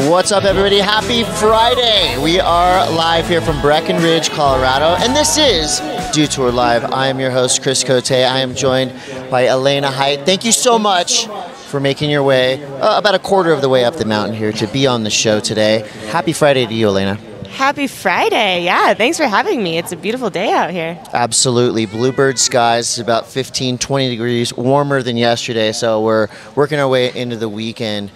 What's up, everybody? Happy Friday! We are live here from Breckenridge, Colorado, and this is DEW Tour Live. I am your host, Chris Cote. I am joined by Elena Height. Thank you so much for making your way about a quarter of the way up the mountain here to be on the show today. Happy Friday to you, Elena. Happy Friday. Yeah, thanks for having me. It's a beautiful day out here. Absolutely. Bluebird skies, about 15, 20 degrees warmer than yesterday, so we're working our way into the weekend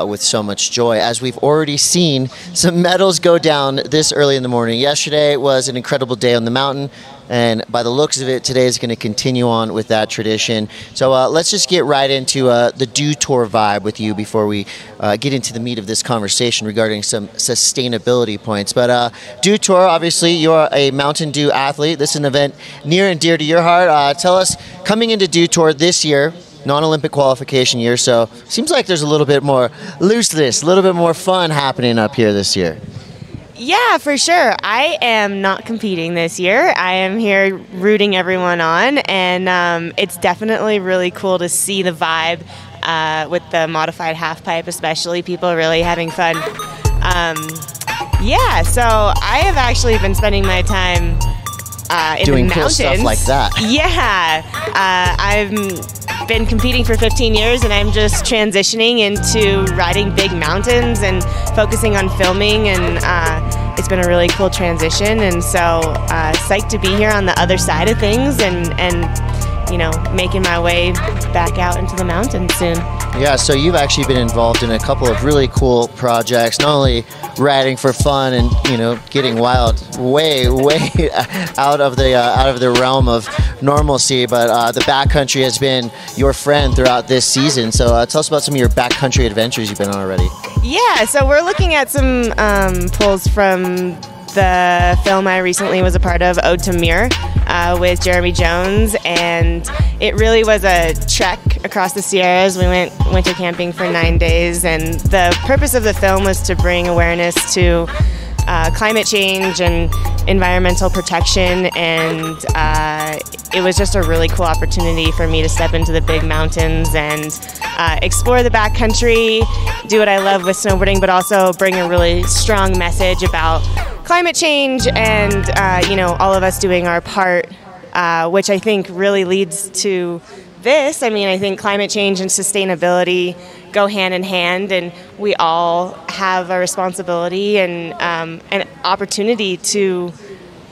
with so much joy, as we've already seen some medals go down this early in the morning. Yesterday was an incredible day on the mountain, and by the looks of it, today is going to continue on with that tradition. So let's just get right into the DEW Tour vibe with you before we get into the meat of this conversation regarding some sustainability points. But DEW Tour, obviously, you're a Mountain Dew athlete. This is an event near and dear to your heart. Tell us, coming into DEW Tour this year, non-Olympic qualification year, so seems like there's a little bit more looseness, a little bit more fun happening up here this year. Yeah, for sure. I am not competing this year. I am here rooting everyone on, and it's definitely really cool to see the vibe with the modified half pipe, especially people really having fun. Yeah, so I have actually been spending my time in doing the mountains. Cool stuff like that. Yeah, I've been competing for 15 years, and I'm just transitioning into riding big mountains and focusing on filming, and it's been a really cool transition, and so psyched to be here on the other side of things, and you know, making my way back out into the mountains soon. Yeah, so you've actually been involved in a couple of really cool projects, not only riding for fun and, you know, getting wild way out of the realm of normalcy, but the backcountry has been your friend throughout this season. So tell us about some of your backcountry adventures you've been on already. Yeah, so we're looking at some pulls from the film I recently was a part of, Ode to Muir, with Jeremy Jones, and it really was a trek across the Sierras. We went winter camping for 9 days, and the purpose of the film was to bring awareness to climate change and environmental protection, and it was just a really cool opportunity for me to step into the big mountains and explore the backcountry, do what I love with snowboarding, but also bring a really strong message about climate change and you know, all of us doing our part, which I think really leads to this. I mean, I think climate change and sustainability go hand in hand, and we all have a responsibility and an opportunity to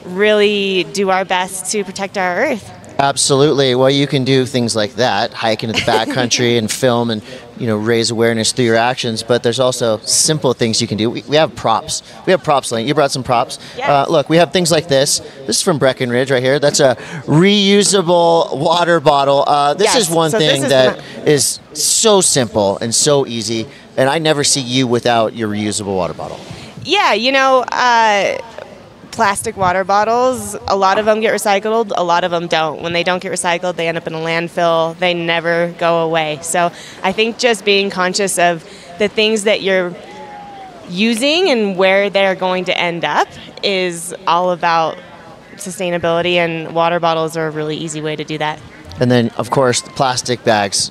really do our best to protect our Earth. Absolutely. Well, you can do things like that, hike into the backcountry and film and, you know, raise awareness through your actions, but there's also simple things you can do. We have props. We have props, Lane. You brought some props. Yes. Look, we have things like this. This is from Breckenridge right here. That's a reusable water bottle. This is one thing that is so simple and so easy, and I never see you without your reusable water bottle. Yeah, you know, plastic water bottles, a lot of them get recycled, a lot of them don't. When they don't get recycled, they end up in a landfill. They never go away. So I think just being conscious of the things that you're using and where they're going to end up is all about sustainability, and water bottles are a really easy way to do that. And then, of course, the plastic bags.